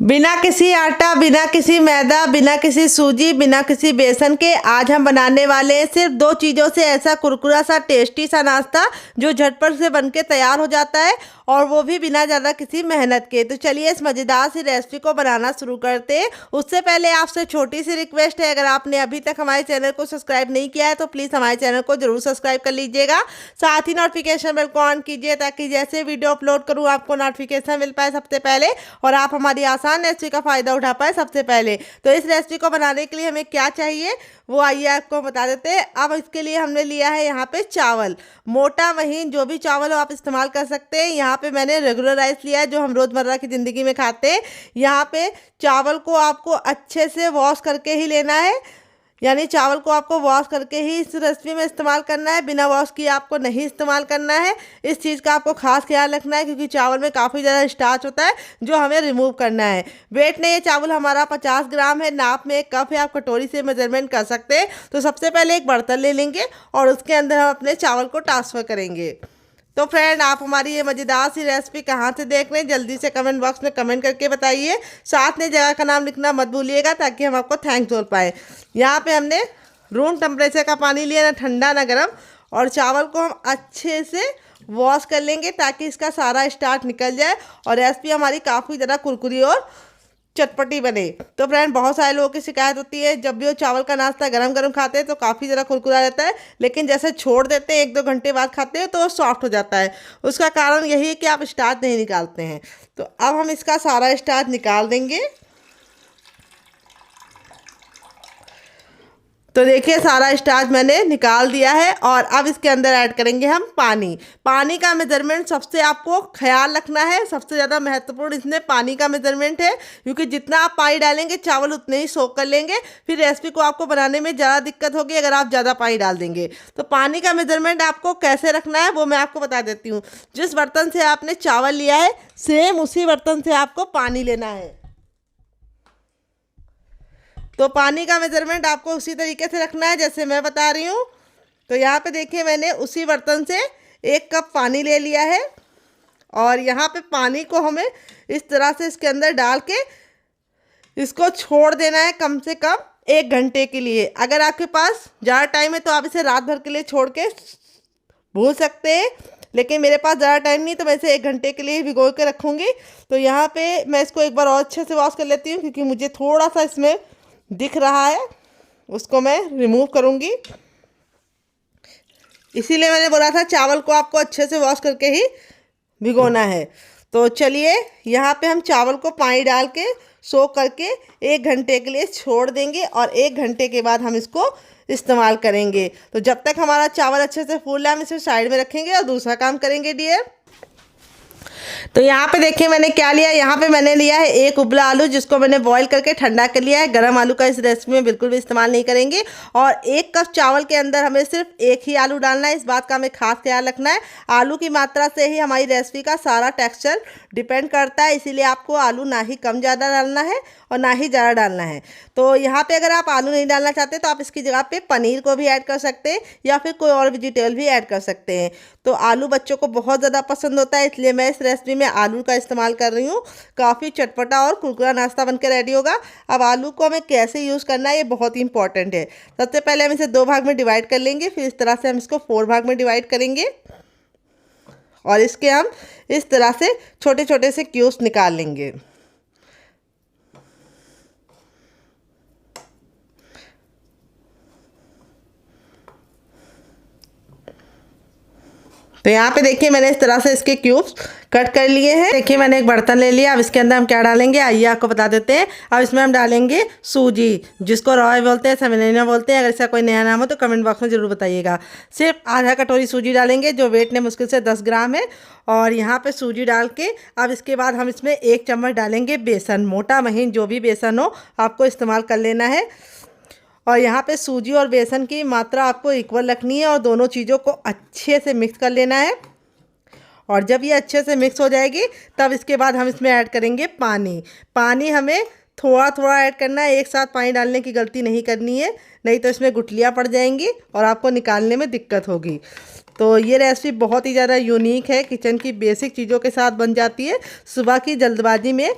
बिना किसी आटा, बिना किसी मैदा, बिना किसी सूजी, बिना किसी बेसन के आज हम बनाने वाले हैं सिर्फ दो चीज़ों से ऐसा कुरकुरा सा टेस्टी सा नाश्ता जो झटपट से बनके तैयार हो जाता है और वो भी बिना ज़्यादा किसी मेहनत के। तो चलिए इस मज़ेदार सी रेसिपी को बनाना शुरू करते हैं। उससे पहले आपसे छोटी सी रिक्वेस्ट है, अगर आपने अभी तक हमारे चैनल को सब्सक्राइब नहीं किया है तो प्लीज़ हमारे चैनल को जरूर सब्सक्राइब कर लीजिएगा। साथ ही नोटिफिकेशन बेल को ऑन कीजिए ताकि जैसे वीडियो अपलोड करूँ आपको नोटिफिकेशन मिल पाए सबसे पहले और आप हमारी आसान रेसिपी का फ़ायदा उठा पाए सबसे पहले। तो इस रेसिपी को बनाने के लिए हमें क्या चाहिए वो आइए आपको बता देते हैं। अब इसके लिए हमने लिया है यहाँ पे चावल, मोटा महीन जो भी चावल हो आप इस्तेमाल कर सकते हैं। यहाँ पे मैंने रेगुलर राइस लिया है जो हम रोज़मर्रा की ज़िंदगी में खाते हैं। यहाँ पे चावल को आपको अच्छे से वॉश करके ही लेना है, यानी चावल को आपको वॉश करके ही इस रेसिपी में इस्तेमाल करना है, बिना वॉश किए आपको नहीं इस्तेमाल करना है। इस चीज़ का आपको खास ख्याल रखना है क्योंकि चावल में काफ़ी ज़्यादा स्टार्च होता है जो हमें रिमूव करना है। वेट ने ये चावल हमारा 50 ग्राम है, नाप में एक कप है, आप कटोरी से मेजरमेंट कर सकते हैं। तो सबसे पहले एक बर्तन ले लेंगे और उसके अंदर हम अपने चावल को ट्रांसफ़र करेंगे। तो फ्रेंड, आप हमारी ये मज़ेदार सी रेसिपी कहाँ से देख रहे हैं जल्दी से कमेंट बॉक्स में कमेंट करके बताइए। साथ में जगह का नाम लिखना मत भूलिएगा ताकि हम आपको थैंक्स बोल पाए। यहाँ पे हमने रूम टेम्परेचर का पानी लिया, ना ठंडा ना गर्म, और चावल को हम अच्छे से वॉश कर लेंगे ताकि इसका सारा स्टार्च निकल जाए और रेसिपी हमारी काफ़ी ज़्यादा कुरकुरी और चटपटी बने। तो फ्रेंड, बहुत सारे लोगों की शिकायत होती है जब भी वो चावल का नाश्ता गरम गरम खाते हैं तो काफ़ी ज़्यादा कुरकुरा रहता है, लेकिन जैसे छोड़ देते हैं 1-2 घंटे बाद खाते हैं तो वो सॉफ्ट हो जाता है। उसका कारण यही है कि आप स्टार्च नहीं निकालते हैं। तो अब हम इसका सारा स्टार्च निकाल देंगे। तो देखिए सारा स्टार्च मैंने निकाल दिया है और अब इसके अंदर ऐड करेंगे हम पानी। पानी का मेजरमेंट सबसे आपको ख्याल रखना है, सबसे ज़्यादा महत्वपूर्ण इसमें पानी का मेजरमेंट है क्योंकि जितना आप पानी डालेंगे चावल उतने ही सोख कर लेंगे। फिर रेसिपी को आपको बनाने में ज़्यादा दिक्कत होगी अगर आप ज़्यादा पानी डाल देंगे। तो पानी का मेजरमेंट आपको कैसे रखना है वो मैं आपको बता देती हूँ। जिस बर्तन से आपने चावल लिया है सेम उसी बर्तन से आपको पानी लेना है। तो पानी का मेजरमेंट आपको उसी तरीके से रखना है जैसे मैं बता रही हूँ। तो यहाँ पे देखिए मैंने उसी बर्तन से 1 कप पानी ले लिया है और यहाँ पे पानी को हमें इस तरह से इसके अंदर डाल के इसको छोड़ देना है कम से कम 1 घंटे के लिए। अगर आपके पास ज़्यादा टाइम है तो आप इसे रात भर के लिए छोड़ के भूल सकते हैं, लेकिन मेरे पास ज़्यादा टाइम नहीं तो मैं इसे 1 घंटे के लिए भिगो के रखूँगी। तो यहाँ पे मैं इसको एक बार और अच्छे से वॉश कर लेती हूँ क्योंकि मुझे थोड़ा सा इसमें दिख रहा है, उसको मैं रिमूव करूँगी। इसीलिए मैंने बोला था चावल को आपको अच्छे से वॉश करके ही भिगोना है। तो चलिए यहाँ पे हम चावल को पानी डाल के सोख करके 1 घंटे के लिए छोड़ देंगे और 1 घंटे के बाद हम इसको इस्तेमाल करेंगे। तो जब तक हमारा चावल अच्छे से फूल रहा है हम इसे साइड में रखेंगे और दूसरा काम करेंगे डियर। तो यहाँ पे देखिए मैंने क्या लिया, यहाँ पे मैंने लिया है 1 उबला आलू जिसको मैंने बॉईल करके ठंडा कर लिया है। गरम आलू का इस रेसिपी में बिल्कुल भी इस्तेमाल नहीं करेंगे। और 1 कप चावल के अंदर हमें सिर्फ 1 ही आलू डालना है, इस बात का हमें खास ख्याल रखना है। आलू की मात्रा से ही हमारी रेसिपी का सारा टेक्सचर डिपेंड करता है, इसीलिए आपको आलू ना ही कम ज़्यादा डालना है और ना ही ज़्यादा डालना है। तो यहाँ पे अगर आप आलू नहीं डालना चाहते तो आप इसकी जगह पे पनीर को भी ऐड कर सकते हैं या फिर कोई और वेजिटेबल भी ऐड कर सकते हैं। तो आलू बच्चों को बहुत ज़्यादा पसंद होता है इसलिए मैं इस रेसिपी में आलू का इस्तेमाल कर रही हूँ। काफ़ी चटपटा और कुरकुरा नाश्ता बनकर रेडी होगा। अब आलू को हमें कैसे यूज़ करना है ये बहुत ही इंपॉर्टेंट है। सबसे पहले हम इसे 2 भाग में डिवाइड कर लेंगे, फिर इस तरह से हम इसको 4 भाग में डिवाइड करेंगे और इसके हम इस तरह से छोटे छोटे से क्यूब्स निकाल लेंगे। तो यहाँ पे देखिए मैंने इस तरह से इसके क्यूब्स कट कर लिए हैं। देखिए मैंने एक बर्तन ले लिया। अब इसके अंदर हम क्या डालेंगे आइए आपको बता देते हैं। अब इसमें हम डालेंगे सूजी, जिसको रवा बोलते हैं, सेमेनिया बोलते हैं। अगर इसका कोई नया नाम हो तो कमेंट बॉक्स में ज़रूर बताइएगा। सिर्फ आधा कटोरी सूजी डालेंगे जो वेट ने मुश्किल से 10 ग्राम है। और यहाँ पे सूजी डाल के अब इसके बाद हम इसमें 1 चम्मच डालेंगे बेसन, मोटा महीन जो भी बेसन हो आपको इस्तेमाल कर लेना है। और यहाँ पे सूजी और बेसन की मात्रा आपको इक्वल रखनी है और दोनों चीज़ों को अच्छे से मिक्स कर लेना है। और जब ये अच्छे से मिक्स हो जाएगी तब इसके बाद हम इसमें ऐड करेंगे पानी। पानी हमें थोड़ा थोड़ा ऐड करना है, एक साथ पानी डालने की गलती नहीं करनी है, नहीं तो इसमें गुठलियाँ पड़ जाएंगी और आपको निकालने में दिक्कत होगी। तो ये रेसिपी बहुत ही ज़्यादा यूनिक है, किचन की बेसिक चीज़ों के साथ बन जाती है। सुबह की जल्दबाजी में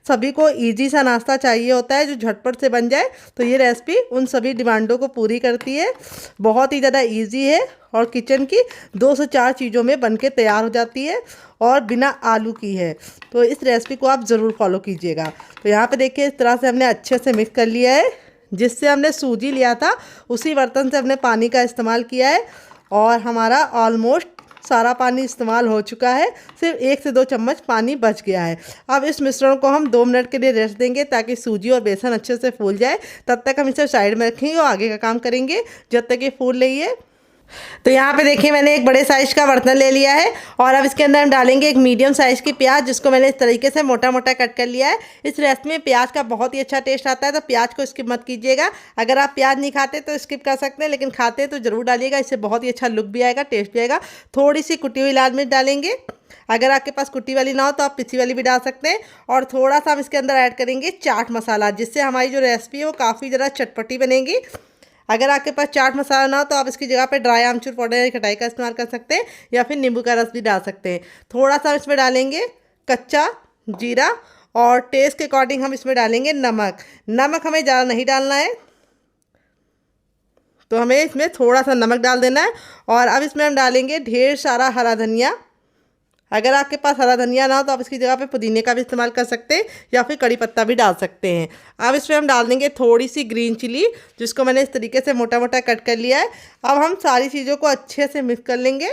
सभी को इजी सा नाश्ता चाहिए होता है जो झटपट से बन जाए, तो ये रेसिपी उन सभी डिमांडों को पूरी करती है। बहुत ही ज़्यादा इजी है और किचन की 2 से 4 चीज़ों में बनके तैयार हो जाती है और बिना आलू की है। तो इस रेसिपी को आप ज़रूर फॉलो कीजिएगा। तो यहाँ पे देखिए इस तरह से हमने अच्छे से मिक्स कर लिया है। जिससे हमने सूजी लिया था उसी बर्तन से हमने पानी का इस्तेमाल किया है और हमारा ऑलमोस्ट सारा पानी इस्तेमाल हो चुका है। सिर्फ 1 से 2 चम्मच पानी बच गया है। अब इस मिश्रण को हम 2 मिनट के लिए रेस्ट देंगे ताकि सूजी और बेसन अच्छे से फूल जाए। तब तक हम इसे साइड में रखेंगे और आगे का काम करेंगे जब तक ये फूल रही है। तो यहाँ पे देखिए मैंने एक बड़े साइज़ का बर्तन ले लिया है और अब इसके अंदर हम डालेंगे एक मीडियम साइज़ की प्याज, जिसको मैंने इस तरीके से मोटा मोटा कट कर लिया है। इस रेसिपी में प्याज का बहुत ही अच्छा टेस्ट आता है, तो प्याज को स्किप मत कीजिएगा। अगर आप प्याज नहीं खाते तो स्किप कर सकते हैं, लेकिन खाते तो ज़रूर डालिएगा। इससे बहुत ही अच्छा लुक भी आएगा, टेस्ट भी आएगा। थोड़ी सी कुटी हुई लाल मिर्च डालेंगे। अगर आपके पास कुटी वाली ना हो तो आप पिसी वाली भी डाल सकते हैं। और थोड़ा सा हम इसके अंदर ऐड करेंगे चाट मसाला, जिससे हमारी जो रेसिपी है वो काफ़ी ज़्यादा चटपटी बनेगी। अगर आपके पास चाट मसाला ना हो तो आप इसकी जगह पे ड्राई आमचूर पाउडर या खटाई का इस्तेमाल कर सकते हैं या फिर नींबू का रस भी डाल सकते हैं। थोड़ा सा इसमें डालेंगे कच्चा जीरा और टेस्ट के अकॉर्डिंग हम इसमें डालेंगे नमक। नमक हमें ज़्यादा नहीं डालना है, तो हमें इसमें थोड़ा सा नमक डाल देना है। और अब इसमें हम डालेंगे ढेर सारा हरा धनिया। अगर आपके पास हरा धनिया ना हो तो आप इसकी जगह पे पुदीने का भी इस्तेमाल कर सकते हैं या फिर कड़ी पत्ता भी डाल सकते हैं। अब इसमें हम डाल देंगे थोड़ी सी ग्रीन चिली, जिसको मैंने इस तरीके से मोटा मोटा कट कर लिया है। अब हम सारी चीज़ों को अच्छे से मिक्स कर लेंगे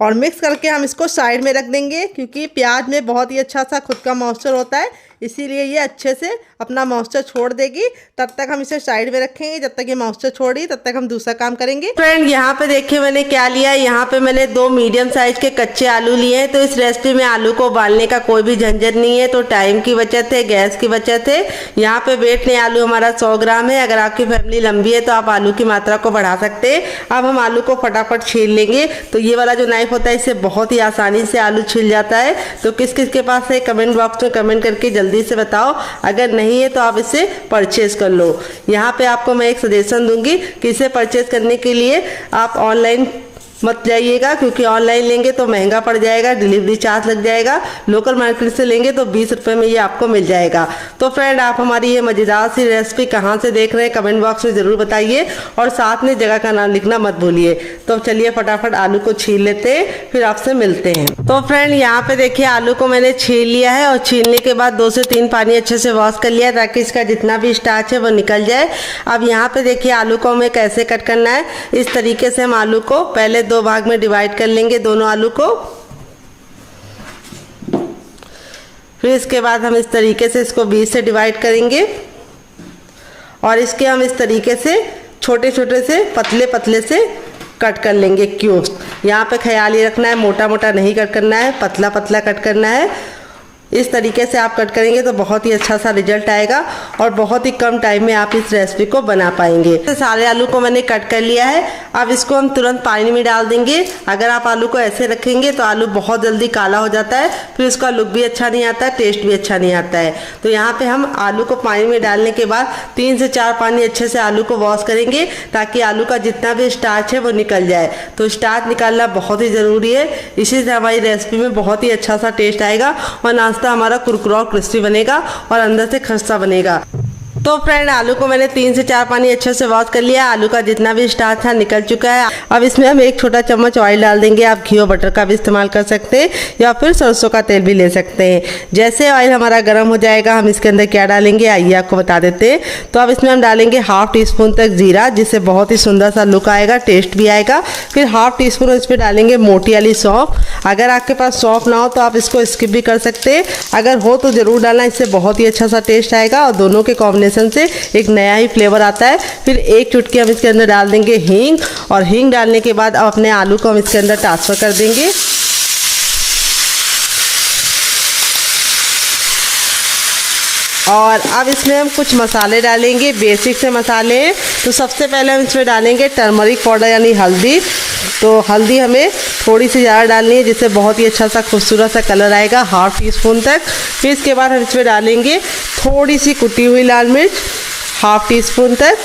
और मिक्स करके हम इसको साइड में रख देंगे, क्योंकि प्याज में बहुत ही अच्छा सा खुद का मॉइस्चर होता है, इसीलिए ये अच्छे से अपना मॉइस्चर छोड़ देगी। तब तक हम इसे साइड में रखेंगे। जब तक ये मॉइस्चर छोड़ी तब तक हम दूसरा काम करेंगे। फ्रेंड यहाँ पे देखिए मैंने क्या लिया है। यहाँ पे मैंने 2 मीडियम साइज के कच्चे आलू लिए हैं। तो इस रेसिपी में आलू को उबालने का कोई भी झंझट नहीं है, तो टाइम की बचत है, गैस की बचत है। यहाँ पे वेट में आलू हमारा 100 ग्राम है। अगर आपकी फैमिली लंबी है तो आप आलू की मात्रा को बढ़ा सकते हैं। अब हम आलू को फटाफट छील लेंगे। तो ये वाला जो नाइफ होता है इससे बहुत ही आसानी से आलू छिल जाता है। तो किस किस के पास है कमेंट बॉक्स में कमेंट करके जल्दी से बताओ। अगर नहीं है तो आप इसे परचेज कर लो। यहाँ पे आपको मैं एक सजेशन दूंगी कि इसे परचेज करने के लिए आप ऑनलाइन मत जाइएगा, क्योंकि ऑनलाइन लेंगे तो महंगा पड़ जाएगा, डिलीवरी चार्ज लग जाएगा। लोकल मार्केट से लेंगे तो 20 रुपये में ये आपको मिल जाएगा। तो फ्रेंड आप हमारी ये मज़ेदार सी रेसिपी कहाँ से देख रहे हैं कमेंट बॉक्स में ज़रूर बताइए और साथ में जगह का नाम लिखना मत भूलिए। तो चलिए फटाफट आलू को छील लेते हैं, फिर आपसे मिलते हैं। तो फ्रेंड यहाँ पे देखिए आलू को मैंने छील लिया है और छीलने के बाद 2 से 3 पानी अच्छे से वॉश कर लिया ताकि इसका जितना भी स्टार्च है वो निकल जाए। अब यहाँ पे देखिए आलू को हमें कैसे कट करना है। इस तरीके से हम आलू को पहले 2 भाग में डिवाइड कर लेंगे, दोनों आलू को। फिर इसके बाद हम इस तरीके से इसको 20 से डिवाइड करेंगे और इसके हम इस तरीके से छोटे छोटे से पतले पतले से कट कर लेंगे क्यूब्स। यहाँ पे ख्याल ये रखना है मोटा मोटा नहीं कट करना है, पतला पतला कट करना है। इस तरीके से आप कट करेंगे तो बहुत ही अच्छा सा रिजल्ट आएगा और बहुत ही कम टाइम में आप इस रेसिपी को बना पाएंगे। तो सारे आलू को मैंने कट कर लिया है। अब इसको हम तुरंत पानी में डाल देंगे। अगर आप आलू को ऐसे रखेंगे तो आलू बहुत जल्दी काला हो जाता है, फिर उसका लुक भी अच्छा नहीं आता है, टेस्ट भी अच्छा नहीं आता है। तो यहाँ पे हम आलू को पानी में डालने के बाद 3 से 4 पानी अच्छे से आलू को वॉश करेंगे ताकि आलू का जितना भी स्टार्च है वो निकल जाए। तो स्टार्च निकालना बहुत ही ज़रूरी है, इसी से हमारी रेसिपी में बहुत ही अच्छा सा टेस्ट आएगा और नाश्ता हमारा कुरकुरा और क्रिस्पी बनेगा और अंदर से खस्ता बनेगा। तो फ्रेंड आलू को मैंने 3 से 4 पानी अच्छे से वॉश कर लिया। आलू का जितना भी स्टार्च था निकल चुका है। अब इसमें हम 1 छोटा चम्मच ऑयल डाल देंगे। आप घी और बटर का भी इस्तेमाल कर सकते हैं या फिर सरसों का तेल भी ले सकते हैं। जैसे ऑयल हमारा गर्म हो जाएगा हम इसके अंदर क्या डालेंगे आइए आपको बता देते हैं। तो अब इसमें हम डालेंगे 1/2 टीस्पून तक जीरा, जिससे बहुत ही सुंदर सा लुक आएगा, टेस्ट भी आएगा। फिर 1/2 टीस्पून इसमें डालेंगे मोटी वाली सौंफ। अगर आपके पास सौंफ ना हो तो आप इसको स्किप भी कर सकते हैं, अगर हो तो ज़रूर डालना, इससे बहुत ही अच्छा सा टेस्ट आएगा और दोनों के कॉम्बिनेशन से एक नया ही फ्लेवर आता है। फिर 1 चुटकी हम इसके अंदर डाल देंगे हींग और हींग डालने के बाद अब अपने आलू को हम इसके अंदर ट्रांसफ़र कर देंगे। और अब इसमें हम कुछ मसाले डालेंगे, बेसिक से मसाले हैं। तो सबसे पहले हम इसमें डालेंगे टर्मरिक पाउडर यानी हल्दी। तो हल्दी हमें थोड़ी सी ज़्यादा डालनी है, जिससे बहुत ही अच्छा सा खूबसूरत सा कलर आएगा, 1/2 टीस्पून तक। फिर इसके बाद हम इसमें डालेंगे थोड़ी सी कुटी हुई लाल मिर्च 1/2 टीस्पून तक।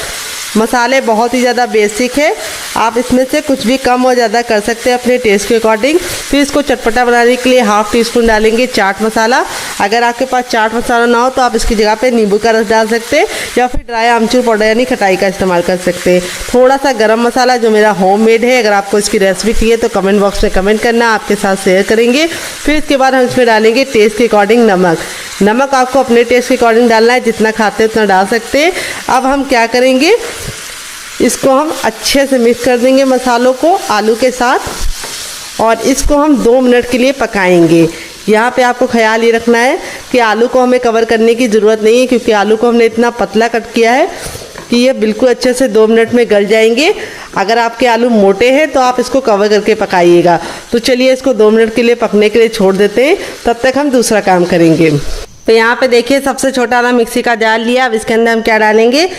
मसाले बहुत ही ज़्यादा बेसिक है, आप इसमें से कुछ भी कम और ज़्यादा कर सकते हैं अपने टेस्ट के अकॉर्डिंग। फिर इसको चटपटा बनाने के लिए हाफ़ टी स्पून डालेंगे चाट मसाला। अगर आपके पास चाट मसाला ना हो तो आप इसकी जगह पे नींबू का रस डाल सकते हैं या फिर ड्राई आमचूर पाउडर यानी खटाई का इस्तेमाल कर सकते हैं। थोड़ा सा गरम मसाला जो मेरा होममेड है, अगर आपको इसकी रेसिपी चाहिए तो कमेंट बॉक्स में कमेंट करना, आपके साथ शेयर करेंगे। फिर इसके बाद हम इसमें डालेंगे टेस्ट के अकॉर्डिंग नमक आपको अपने टेस्ट के अकॉर्डिंग डालना है, जितना खाते हैं उतना डाल सकते हैं। अब हम क्या करेंगे, इसको हम अच्छे से मिक्स कर देंगे मसालों को आलू के साथ और इसको हम 2 मिनट के लिए पकाएंगे। यहाँ पे आपको ख्याल ये रखना है कि आलू को हमें कवर करने की ज़रूरत नहीं है, क्योंकि आलू को हमने इतना पतला कट किया है कि ये बिल्कुल अच्छे से 2 मिनट में गल जाएंगे। अगर आपके आलू मोटे हैं तो आप इसको कवर करके पकाइएगा। तो चलिए इसको 2 मिनट के लिए पकने के लिए छोड़ देते हैं, तब तक हम दूसरा काम करेंगे। तो यहाँ पे देखिए सबसे छोटा वाला मिक्सी का जार लिया। अब इसके अंदर हम क्या डालेंगे,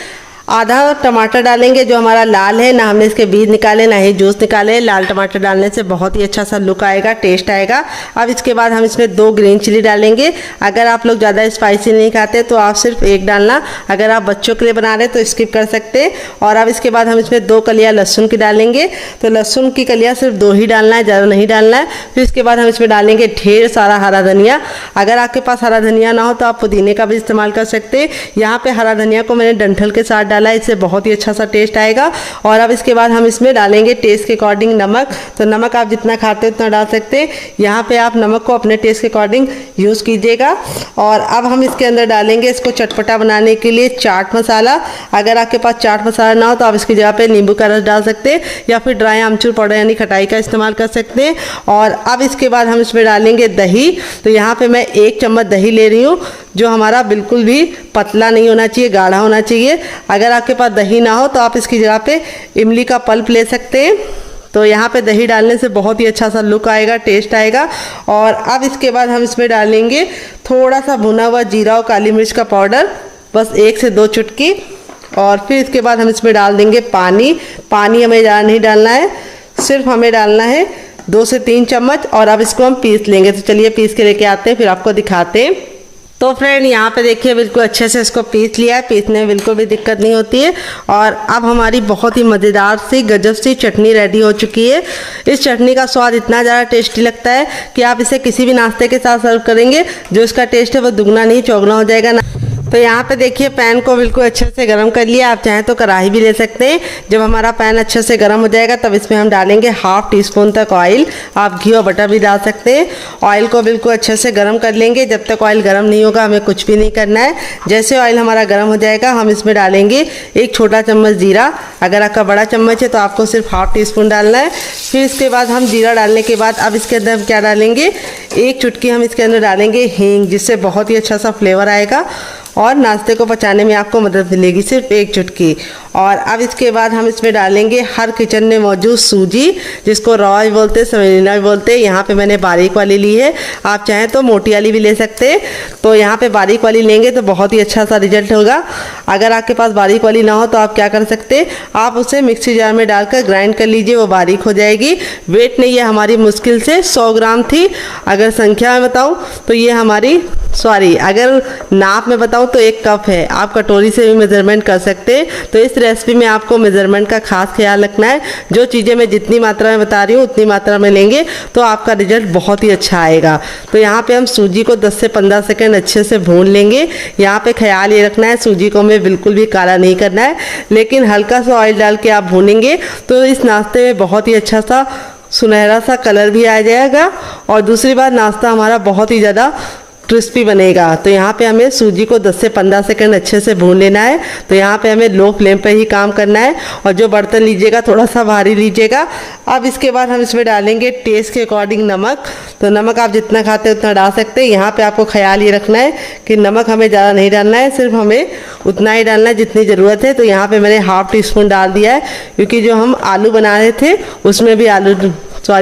आधा टमाटर डालेंगे जो हमारा लाल है, ना हमने इसके बीज निकाले ना ही जूस निकाले। लाल टमाटर डालने से बहुत ही अच्छा सा लुक आएगा, टेस्ट आएगा। अब इसके बाद हम इसमें 2 ग्रीन चिली डालेंगे। अगर आप लोग ज़्यादा स्पाइसी नहीं खाते तो आप सिर्फ 1 डालना, अगर आप बच्चों के लिए बना रहे तो स्किप कर सकते हैं। और अब इसके बाद हम इसमें 2 कलियाँ लहसुन की डालेंगे। तो लहसुन की कलियाँ सिर्फ 2 ही डालना है, ज़्यादा नहीं डालना है। फिर इसके बाद हम इसमें डालेंगे ढेर सारा हरा धनिया। अगर आपके पास हरा धनिया ना हो तो आप पुदीने का भी इस्तेमाल कर सकते हैं। यहाँ पे हरा धनिया को मैंने डंठल के साथ डाला, इससे बहुत ही अच्छा सा टेस्ट आएगा। और अब इसके बाद हम इसमें डालेंगे टेस्ट के अकॉर्डिंग नमक। तो नमक आप जितना खाते हैं उतना डाल सकते हैं। यहाँ पे आप नमक को अपने टेस्ट के अकॉर्डिंग यूज़ कीजिएगा। और अब हम इसके अंदर डालेंगे इसको चटपटा बनाने के लिए चाट मसाला। अगर आपके पास चाट मसाला ना हो तो आप इसकी जगह पे नींबू का रस डाल सकते हैं या फिर ड्राई आमचूर पाउडर यानी खटाई का इस्तेमाल कर सकते हैं। और अब इसके बाद हम इसमें डालेंगे दही। तो यहाँ पे मैं 1 चम्मच दही ले रही हूँ, जो हमारा बिल्कुल भी पतला नहीं होना चाहिए, गाढ़ा होना चाहिए। अगर आपके पास दही ना हो तो आप इसकी जगह पे इमली का पल्प ले सकते हैं। तो यहाँ पे दही डालने से बहुत ही अच्छा सा लुक आएगा, टेस्ट आएगा। और अब इसके बाद हम इसमें डालेंगे थोड़ा सा भुना हुआ जीरा और काली मिर्च का पाउडर, बस 1 से 2 चुटकी। और फिर इसके बाद हम इसमें डाल देंगे पानी हमें ज़्यादा नहीं डालना है, सिर्फ हमें डालना है 2 से 3 चम्मच। और अब इसको हम पीस लेंगे। तो चलिए पीस के लेके आते हैं, फिर आपको दिखाते हैं। तो फ्रेंड यहाँ पे देखिए बिल्कुल अच्छे से इसको पीस लिया है, पीसने में बिल्कुल भी दिक्कत नहीं होती है। और अब हमारी बहुत ही मज़ेदार सी गजब सी चटनी रेडी हो चुकी है। इस चटनी का स्वाद इतना ज़्यादा टेस्टी लगता है कि आप इसे किसी भी नाश्ते के साथ सर्व करेंगे, जो इसका टेस्ट है वो दुगना नहीं चौगुना हो जाएगा। तो यहाँ पे देखिए पैन को बिल्कुल अच्छे से गर्म कर लिया। आप चाहें तो कढ़ाई भी ले सकते हैं। जब हमारा पैन अच्छे से गर्म हो जाएगा तब इसमें हम डालेंगे हाफ़ टी स्पून तक ऑयल। आप घी और बटर भी डाल सकते हैं। ऑयल को बिल्कुल अच्छे से गर्म कर लेंगे। जब तक ऑयल गर्म नहीं होगा हमें कुछ भी नहीं करना है। जैसे ऑयल हमारा गर्म हो जाएगा हम इसमें डालेंगे 1 छोटा चम्मच जीरा। अगर आपका बड़ा चम्मच है तो आपको सिर्फ हाफ़ टी स्पून डालना है। फिर इसके बाद हम जीरा डालने के बाद अब इसके अंदर हम क्या डालेंगे, 1 चुटकी हम इसके अंदर डालेंगे हींग, जिससे बहुत ही अच्छा सा फ्लेवर आएगा और नाश्ते को पचाने में आपको मदद मिलेगी, सिर्फ 1 चुटकी। और अब इसके बाद हम इसमें डालेंगे हर किचन में मौजूद सूजी, जिसको रॉ भी बोलते हैं, सेमेलिना भी बोलते हैं। यहाँ पे मैंने बारीक वाली ली है, आप चाहें तो मोटी वाली भी ले सकते हैं। तो यहाँ पे बारीक वाली लेंगे तो बहुत ही अच्छा सा रिजल्ट होगा। अगर आपके पास बारीक वाली ना हो तो आप क्या कर सकते हैं, आप उसे मिक्सी जार में डालकर ग्राइंड कर लीजिए, वो बारीक हो जाएगी। वेट नहीं है हमारी, मुश्किल से 100 ग्राम थी। अगर संख्या में बताऊँ तो ये हमारी अगर नाप में बताऊँ तो 1 कप है। आप कटोरी से भी मेज़रमेंट कर सकते हैं। तो इस रेसिपी में आपको मेज़रमेंट का खास ख्याल रखना है। जो चीज़ें मैं जितनी मात्रा में बता रही हूँ उतनी मात्रा में लेंगे तो आपका रिजल्ट बहुत ही अच्छा आएगा। तो यहाँ पे हम सूजी को 10 से 15 सेकंड अच्छे से भून लेंगे। यहाँ पे ख्याल ये रखना है सूजी को हमें बिल्कुल भी काला नहीं करना है, लेकिन हल्का सा ऑयल डाल के आप भूनेंगे तो इस नाश्ते में बहुत ही अच्छा सा सुनहरा सा कलर भी आ जाएगा। और दूसरी बात, नाश्ता हमारा बहुत ही ज़्यादा क्रिस्पी बनेगा। तो यहाँ पे हमें सूजी को 10 से 15 सेकंड अच्छे से भून लेना है। तो यहाँ पे हमें लो फ्लेम पे ही काम करना है। और जो बर्तन लीजिएगा थोड़ा सा भारी लीजिएगा। अब इसके बाद हम इसमें डालेंगे टेस्ट के अकॉर्डिंग नमक। तो नमक आप जितना खाते हैं उतना डाल सकते हैं। यहाँ पे आपको ख्याल ये रखना है कि नमक हमें ज़्यादा नहीं डालना है, सिर्फ हमें उतना ही डालना है जितनी ज़रूरत है। तो यहाँ पर मैंने हाफ़ टी स्पून डाल दिया है, क्योंकि जो हम आलू बना रहे थे उसमें भी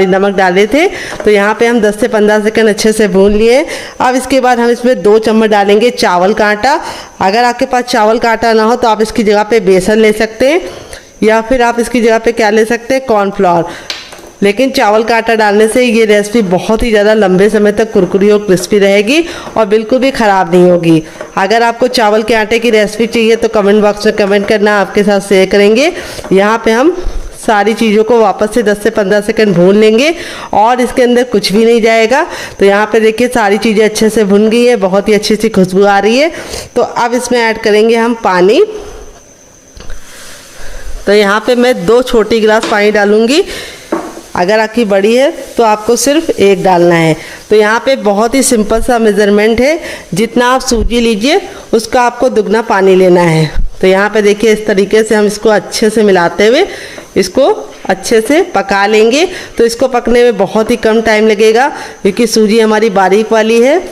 नमक डाले थे। तो यहाँ पे हम 10 से 15 सेकंड अच्छे से भून लिए। अब इसके बाद हम इसमें 2 चम्मच डालेंगे चावल का आटा। अगर आपके पास चावल का आटा ना हो तो आप इसकी जगह पे बेसन ले सकते हैं, या फिर आप इसकी जगह पे क्या ले सकते हैं, कॉर्नफ्लोर। लेकिन चावल का आटा डालने से ये रेसिपी बहुत ही ज़्यादा लंबे समय तक कुरकुरी और क्रिस्पी रहेगी और बिल्कुल भी ख़राब नहीं होगी। अगर आपको चावल के आटे की रेसिपी चाहिए तो कमेंट बॉक्स में कमेंट करना, आपके साथ शेयर करेंगे। यहाँ पे हम सारी चीज़ों को वापस से 10 से 15 सेकंड भून लेंगे और इसके अंदर कुछ भी नहीं जाएगा। तो यहाँ पे देखिए सारी चीज़ें अच्छे से भुन गई है, बहुत ही अच्छी सी खुशबू आ रही है। तो अब इसमें ऐड करेंगे हम पानी। तो यहाँ पे मैं 2 छोटी गिलास पानी डालूंगी। अगर आपकी बड़ी है तो आपको सिर्फ 1 डालना है। तो यहाँ पे बहुत ही सिंपल सा मेज़रमेंट है, जितना आप सूजी लीजिए उसका आपको दुगना पानी लेना है। तो यहाँ पे देखिए इस तरीके से हम इसको अच्छे से मिलाते हुए इसको अच्छे से पका लेंगे। तो इसको पकने में बहुत ही कम टाइम लगेगा क्योंकि सूजी हमारी बारीक वाली है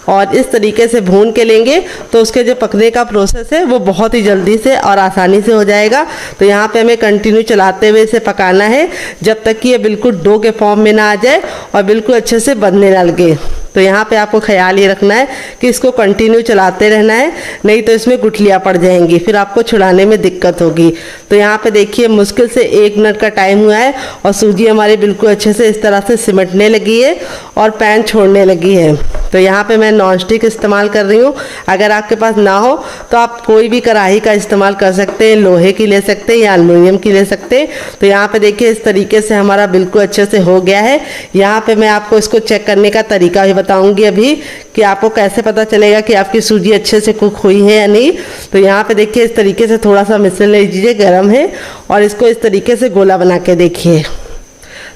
और इस तरीके से भून के लेंगे तो उसके जो पकने का प्रोसेस है वो बहुत ही जल्दी से और आसानी से हो जाएगा। तो यहाँ पे हमें कंटिन्यू चलाते हुए इसे पकाना है जब तक कि ये बिल्कुल डो के फॉर्म में ना आ जाए और बिल्कुल अच्छे से बनने ना लगे। तो यहाँ पे आपको ख्याल ये रखना है कि इसको कंटिन्यू चलाते रहना है, नहीं तो इसमें गुठलियाँ पड़ जाएंगी, फिर आपको छुड़ाने में दिक्कत होगी। तो यहाँ पे देखिए मुश्किल से 1 मिनट का टाइम हुआ है और सूजी हमारी बिल्कुल अच्छे से इस तरह से सिमटने लगी है और पैन छोड़ने लगी है। तो यहाँ पे मैं नॉन स्टिक इस्तेमाल कर रही हूँ। अगर आपके पास ना हो तो आप कोई भी कढ़ाई का इस्तेमाल कर सकते हैं, लोहे की ले सकते हैं या एल्युमिनियम की ले सकते हैं। तो यहाँ पे देखिए इस तरीके से हमारा बिल्कुल अच्छे से हो गया है। यहाँ पे मैं आपको इसको चेक करने का तरीका भी बताऊंगी अभी कि आपको कैसे पता चलेगा कि आपकी सूजी अच्छे से कुक हुई है या नहीं। तो यहाँ पे देखिए इस तरीके से थोड़ा सा मिश्रण ले लीजिए, गर्म है, और इसको इस तरीके से गोला बना के देखिए।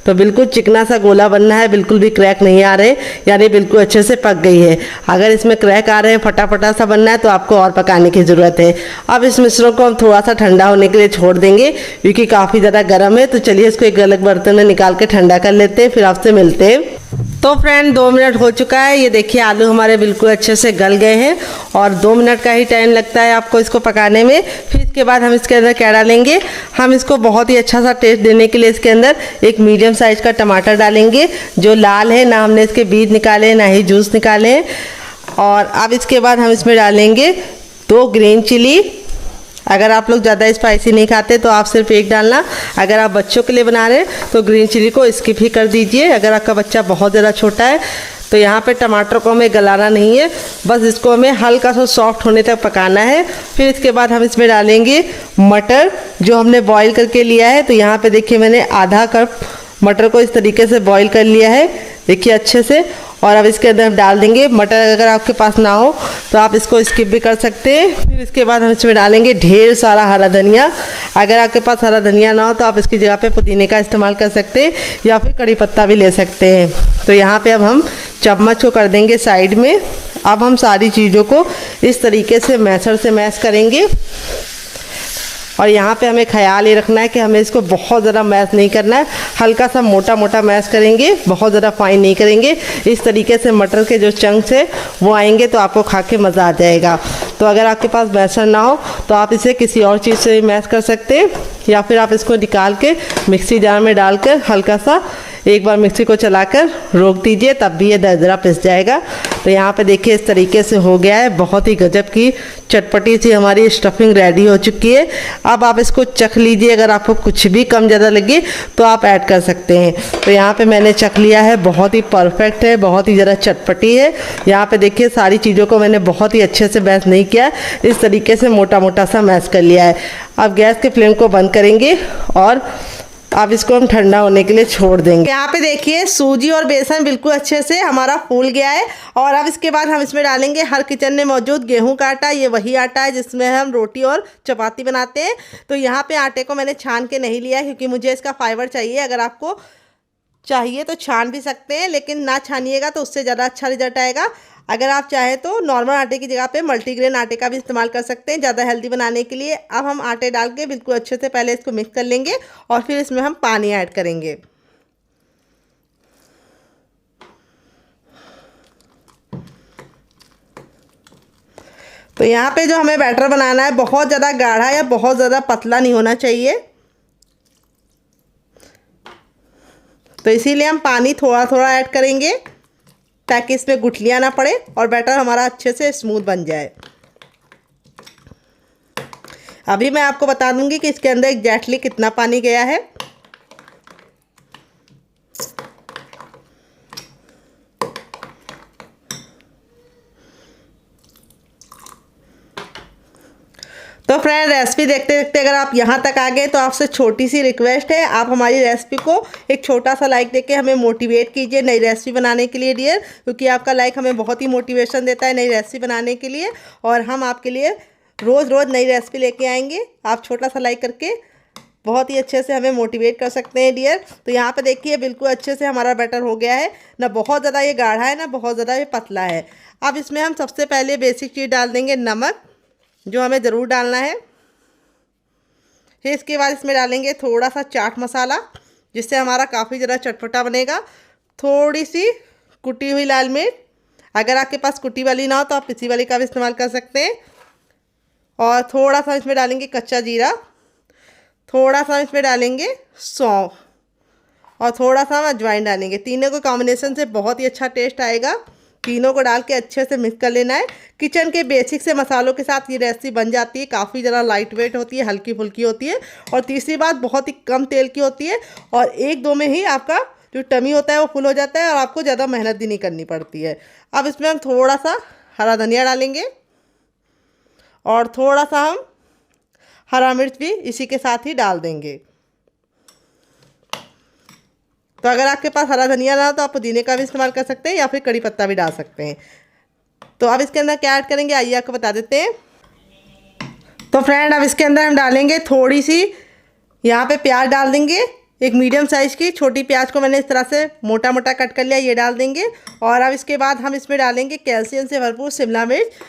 तो बिल्कुल चिकना सा गोला बनना है, बिल्कुल भी क्रैक नहीं आ रहे, यानी बिल्कुल अच्छे से पक गई है। अगर इसमें क्रैक आ रहे हैं, फटाफटा सा बनना है, तो आपको और पकाने की ज़रूरत है। अब इस मिश्रण को हम थोड़ा सा ठंडा होने के लिए छोड़ देंगे क्योंकि काफ़ी ज़्यादा गर्म है। तो चलिए इसको एक अलग बर्तन में निकाल के ठंडा कर लेते हैं, फिर आपसे मिलते हैं। तो फ्रेंड 2 मिनट हो चुका है। ये देखिए आलू हमारे बिल्कुल अच्छे से गल गए हैं और 2 मिनट का ही टाइम लगता है आपको इसको पकाने में। फिर इसके बाद हम इसके अंदर क्या डालेंगे, हम इसको बहुत ही अच्छा सा टेस्ट देने के लिए इसके अंदर एक मीडियम साइज का टमाटर डालेंगे जो लाल है, ना हमने इसके बीज निकाले हैं ना ही जूस निकाले हैं। और अब इसके बाद हम इसमें डालेंगे 2 ग्रीन चिली। अगर आप लोग ज़्यादा स्पाइसी नहीं खाते तो आप सिर्फ 1 डालना। अगर आप बच्चों के लिए बना रहे हैं तो ग्रीन चिली को स्किप ही कर दीजिए। अगर आपका बच्चा बहुत ज़्यादा छोटा है तो यहाँ पे टमाटर को हमें गलाना नहीं है, बस इसको हमें हल्का सा सॉफ्ट होने तक पकाना है। फिर इसके बाद हम इसमें डालेंगे मटर जो हमने बॉईल करके लिया है। तो यहाँ पे देखिए मैंने आधा कप मटर को इस तरीके से बॉईल कर लिया है, देखिए अच्छे से। और अब इसके अंदर हम डाल देंगे मटर। अगर आपके पास ना हो तो आप इसको स्किप भी कर सकते हैं। फिर इसके बाद हम इसमें डालेंगे ढेर सारा हरा धनिया। अगर आपके पास हरा धनिया ना हो तो आप इसकी जगह पे पुदीने का इस्तेमाल कर सकते हैं या फिर कड़ी पत्ता भी ले सकते हैं। तो यहाँ पे अब हम चम्मच को कर देंगे साइड में। अब हम सारी चीज़ों को इस तरीके से मैशर से मैश करेंगे। और यहाँ पे हमें ख्याल ये रखना है कि हमें इसको बहुत ज़्यादा मैश नहीं करना है, हल्का सा मोटा मोटा मैश करेंगे, बहुत ज़्यादा फाइन नहीं करेंगे। इस तरीके से मटर के जो चंक्स है वो आएंगे तो आपको खा के मज़ा आ जाएगा। तो अगर आपके पास मैशर ना हो तो आप इसे किसी और चीज़ से मैश कर सकते हैं या फिर आप इसको निकाल के मिक्सी जार में डालकर हल्का सा एक बार मिक्सी को चलाकर रोक दीजिए, तब भी ये दरदरा पिस जाएगा। तो यहाँ पे देखिए इस तरीके से हो गया है। बहुत ही गजब की चटपटी सी हमारी स्टफिंग रेडी हो चुकी है। अब आप इसको चख लीजिए, अगर आपको कुछ भी कम ज़्यादा लगे तो आप ऐड कर सकते हैं। तो यहाँ पे मैंने चख लिया है, बहुत ही परफेक्ट है, बहुत ही ज़्यादा चटपटी है। यहाँ पे देखिए सारी चीज़ों को मैंने बहुत ही अच्छे से मैश नहीं किया, इस तरीके से मोटा मोटा सा मैश कर लिया है। अब गैस के फ्लेम को बंद करेंगे और अब इसको हम ठंडा होने के लिए छोड़ देंगे। यहाँ पे देखिए सूजी और बेसन बिल्कुल अच्छे से हमारा फूल गया है। और अब इसके बाद हम इसमें डालेंगे हर किचन में मौजूद गेहूं का आटा। ये वही आटा है जिसमें हम रोटी और चपाती बनाते हैं। तो यहाँ पे आटे को मैंने छान के नहीं लिया क्योंकि मुझे इसका फाइबर चाहिए। अगर आपको चाहिए तो छान भी सकते हैं, लेकिन ना छानिएगा तो उससे ज़्यादा अच्छा रिजल्ट आएगा। अगर आप चाहें तो नॉर्मल आटे की जगह पे मल्टीग्रेन आटे का भी इस्तेमाल कर सकते हैं ज़्यादा हेल्दी बनाने के लिए। अब हम आटे डाल के बिल्कुल अच्छे से पहले इसको मिक्स कर लेंगे और फिर इसमें हम पानी ऐड करेंगे। तो यहाँ पे जो हमें बैटर बनाना है बहुत ज़्यादा गाढ़ा या बहुत ज़्यादा पतला नहीं होना चाहिए। तो इसीलिए हम पानी थोड़ा थोड़ा ऐड करेंगे ताकि इसमें गुठलियाँ ना पड़े और बैटर हमारा अच्छे से स्मूथ बन जाए। अभी मैं आपको बता दूंगी कि इसके अंदर एग्जैक्टली कितना पानी गया है। तो फ्रेंड रेसिपी देखते देखते अगर आप यहाँ तक आ गए तो आपसे छोटी सी रिक्वेस्ट है, आप हमारी रेसिपी को एक छोटा सा लाइक देके हमें मोटिवेट कीजिए नई रेसिपी बनाने के लिए डियर, क्योंकि आपका लाइक हमें बहुत ही मोटिवेशन देता है नई रेसिपी बनाने के लिए। और हम आपके लिए रोज़ रोज़ नई रेसिपी लेके आएंगे। आप छोटा सा लाइक करके बहुत ही अच्छे से हमें मोटिवेट कर सकते हैं डियर। तो यहाँ पे देखिए बिल्कुल अच्छे से हमारा बैटर हो गया है, ना बहुत ज़्यादा ये गाढ़ा है ना बहुत ज़्यादा ये पतला है। अब इसमें हम सबसे पहले बेसिक चीज़ डाल देंगे नमक, जो हमें ज़रूर डालना है। फिर इसके बाद इसमें डालेंगे थोड़ा सा चाट मसाला, जिससे हमारा काफ़ी ज़्यादा चटपटा बनेगा। थोड़ी सी कुटी हुई लाल मिर्च, अगर आपके पास कुटी वाली ना हो तो आप पिसी वाली का भी इस्तेमाल कर सकते हैं। और थोड़ा सा इसमें डालेंगे कच्चा जीरा, थोड़ा सा इसमें डालेंगे सौंफ और थोड़ा सा हम अजवाइन डालेंगे। तीनों को कॉम्बिनेशन से बहुत ही अच्छा टेस्ट आएगा। तीनों को डाल के अच्छे से मिक्स कर लेना है। किचन के बेसिक से मसालों के साथ ये रेसिपी बन जाती है, काफ़ी ज़्यादा लाइट वेट होती है, हल्की फुल्की होती है। और तीसरी बात बहुत ही कम तेल की होती है और एक दो में ही आपका जो टमी होता है वो फुल हो जाता है और आपको ज़्यादा मेहनत भी नहीं करनी पड़ती है। अब इसमें हम थोड़ा सा हरा धनिया डालेंगे और थोड़ा सा हम हरा मिर्च भी इसी के साथ ही डाल देंगे। तो अगर आपके पास हरा धनिया ना हो तो आप पुदीने का भी इस्तेमाल कर सकते हैं या फिर कड़ी पत्ता भी डाल सकते हैं। तो अब इसके अंदर क्या ऐड करेंगे आइए आपको बता देते हैं। तो फ्रेंड अब इसके अंदर हम डालेंगे थोड़ी सी यहाँ पे प्याज डाल देंगे। एक मीडियम साइज़ की छोटी प्याज को मैंने इस तरह से मोटा मोटा कट कर लिया, ये डाल देंगे। और अब इसके बाद हम इसमें डालेंगे कैल्शियम से भरपूर शिमला मिर्च।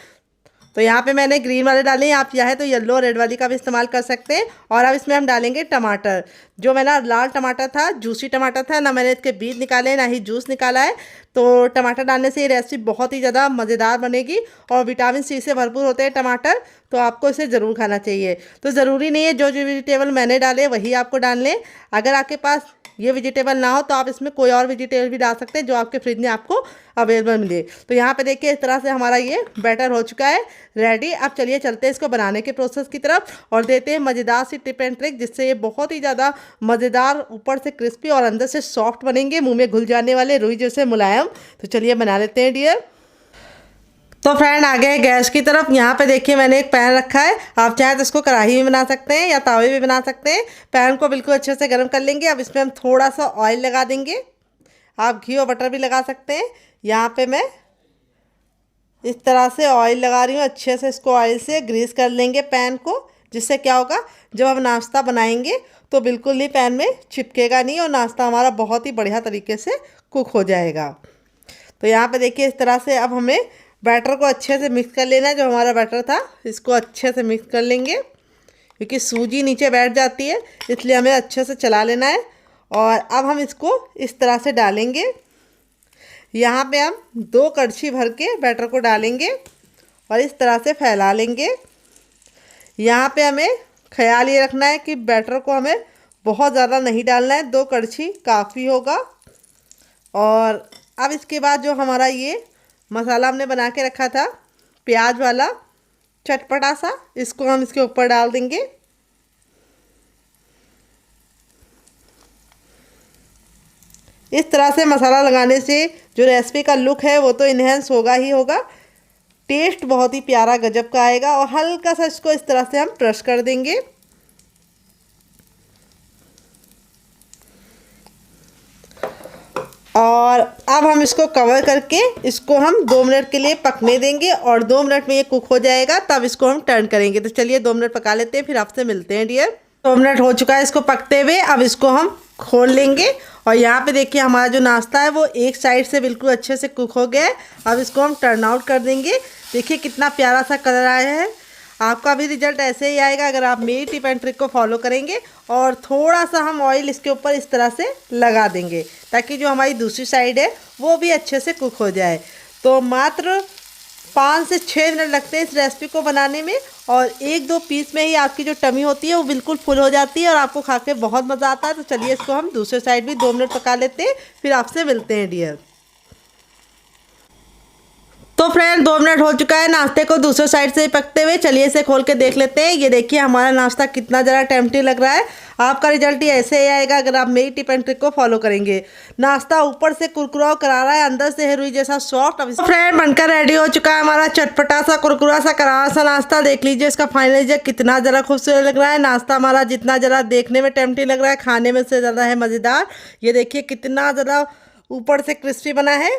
तो यहाँ पे मैंने ग्रीन वाले डाले हैं, आप चाहे तो येलो रेड वाली का भी इस्तेमाल कर सकते हैं। और अब इसमें हम डालेंगे टमाटर। जो मेरा लाल टमाटर था, जूसी टमाटर था, ना मैंने इसके बीज निकाले ना ही जूस निकाला है। तो टमाटर डालने से ये रेसिपी बहुत ही ज़्यादा मज़ेदार बनेगी और विटामिन सी से भरपूर होते हैं टमाटर, तो आपको इसे ज़रूर खाना चाहिए। तो ज़रूरी नहीं है जो जो वेजिटेबल मैंने डाले वही आपको डालने। अगर आपके पास ये वेजिटेबल ना हो तो आप इसमें कोई और वेजिटेबल भी डाल सकते हैं जो आपके फ्रिज में आपको अवेलेबल मिले। तो यहाँ पे देखिए इस तरह से हमारा ये बैटर हो चुका है रेडी। अब चलिए चलते हैं इसको बनाने के प्रोसेस की तरफ और देते हैं मज़ेदार सी टिप एंड ट्रिक, जिससे ये बहुत ही ज़्यादा मज़ेदार, ऊपर से क्रिस्पी और अंदर से सॉफ्ट बनेंगे, मुँह में घुल जाने वाले, रुई जैसे मुलायम। तो चलिए बना लेते हैं डियर। तो फ्रेंड आ गए गैस की तरफ। यहाँ पे देखिए मैंने एक पैन रखा है, आप चाहे तो इसको कढ़ाई में बना सकते हैं या तावे में बना सकते हैं। पैन को बिल्कुल अच्छे से गर्म कर लेंगे। अब इसमें हम थोड़ा सा ऑयल लगा देंगे, आप घी और बटर भी लगा सकते हैं। यहाँ पे मैं इस तरह से ऑयल लगा रही हूँ, अच्छे से इसको ऑयल से ग्रीस कर लेंगे पैन को, जिससे क्या होगा जब हम नाश्ता बनाएंगे तो बिल्कुल ही पैन में चिपकेगा नहीं और नाश्ता हमारा बहुत ही बढ़िया तरीके से कुक हो जाएगा। तो यहाँ पे देखिए इस तरह से अब हमें बैटर को अच्छे से मिक्स कर लेना है। जो हमारा बैटर था इसको अच्छे से मिक्स कर लेंगे, क्योंकि सूजी नीचे बैठ जाती है, इसलिए हमें अच्छे से चला लेना है। और अब हम इसको इस तरह से डालेंगे। यहाँ पे हम 2 कड़छी भर के बैटर को डालेंगे और इस तरह से फैला लेंगे। यहाँ पे हमें ख्याल ये रखना है कि बैटर को हमें बहुत ज़्यादा नहीं डालना है, 2 कड़छी काफ़ी होगा। और अब इसके बाद जो हमारा ये मसाला हमने बना के रखा था प्याज वाला चटपटा सा, इसको हम इसके ऊपर डाल देंगे। इस तरह से मसाला लगाने से जो रेसिपी का लुक है वो तो इन्हेंस होगा ही होगा, टेस्ट बहुत ही प्यारा गजब का आएगा। और हल्का सा इसको इस तरह से हम क्रश कर देंगे। और अब हम इसको कवर करके इसको हम 2 मिनट के लिए पकने देंगे और 2 मिनट में ये कुक हो जाएगा, तब इसको हम टर्न करेंगे। तो चलिए 2 मिनट पका लेते हैं, फिर आपसे मिलते हैं डियर। 2 मिनट हो चुका है इसको पकते हुए, अब इसको हम खोल लेंगे। और यहाँ पे देखिए हमारा जो नाश्ता है वो एक साइड से बिल्कुल अच्छे से कुक हो गया है। अब इसको हम टर्न आउट कर देंगे। देखिए कितना प्यारा सा कलर आया है। आपका भी रिजल्ट ऐसे ही आएगा अगर आप मेरी टिप एंड ट्रिक को फॉलो करेंगे। और थोड़ा सा हम ऑयल इसके ऊपर इस तरह से लगा देंगे, ताकि जो हमारी दूसरी साइड है वो भी अच्छे से कुक हो जाए। तो मात्र 5 से 6 मिनट लगते हैं इस रेसिपी को बनाने में, और 1-2 पीस में ही आपकी जो टमी होती है वो बिल्कुल फुल हो जाती है और आपको खा के बहुत मज़ा आता है। तो चलिए इसको हम दूसरे साइड भी 2 मिनट पका लेते हैं, फिर आपसे मिलते हैं डियर। तो फ्रेंड 2 मिनट हो चुका है नाश्ते को दूसरे साइड से पकते हुए। चलिए इसे खोल के देख लेते हैं। ये देखिए हमारा नाश्ता कितना ज़रा टेम्पटिंग लग रहा है। आपका रिजल्ट ही ऐसे ही आएगा अगर आप मेरी टिप एंड ट्रिक को फॉलो करेंगे। नाश्ता ऊपर से कुरकुरा और करारा है, अंदर से है रुई जैसा सॉफ्ट। अब फ्रेंड बनकर रेडी हो चुका है हमारा चटपटा सा कुरकुरा सा करारा सा नाश्ता। देख लीजिए इसका फाइनल रिजल्ट कितना ज़रा खूबसूरत लग रहा है। नाश्ता हमारा जितना ज़रा देखने में टेम्पटिंग लग रहा है, खाने में से ज़्यादा है मज़ेदार। ये देखिए कितना ज़रा ऊपर से क्रिस्पी बना है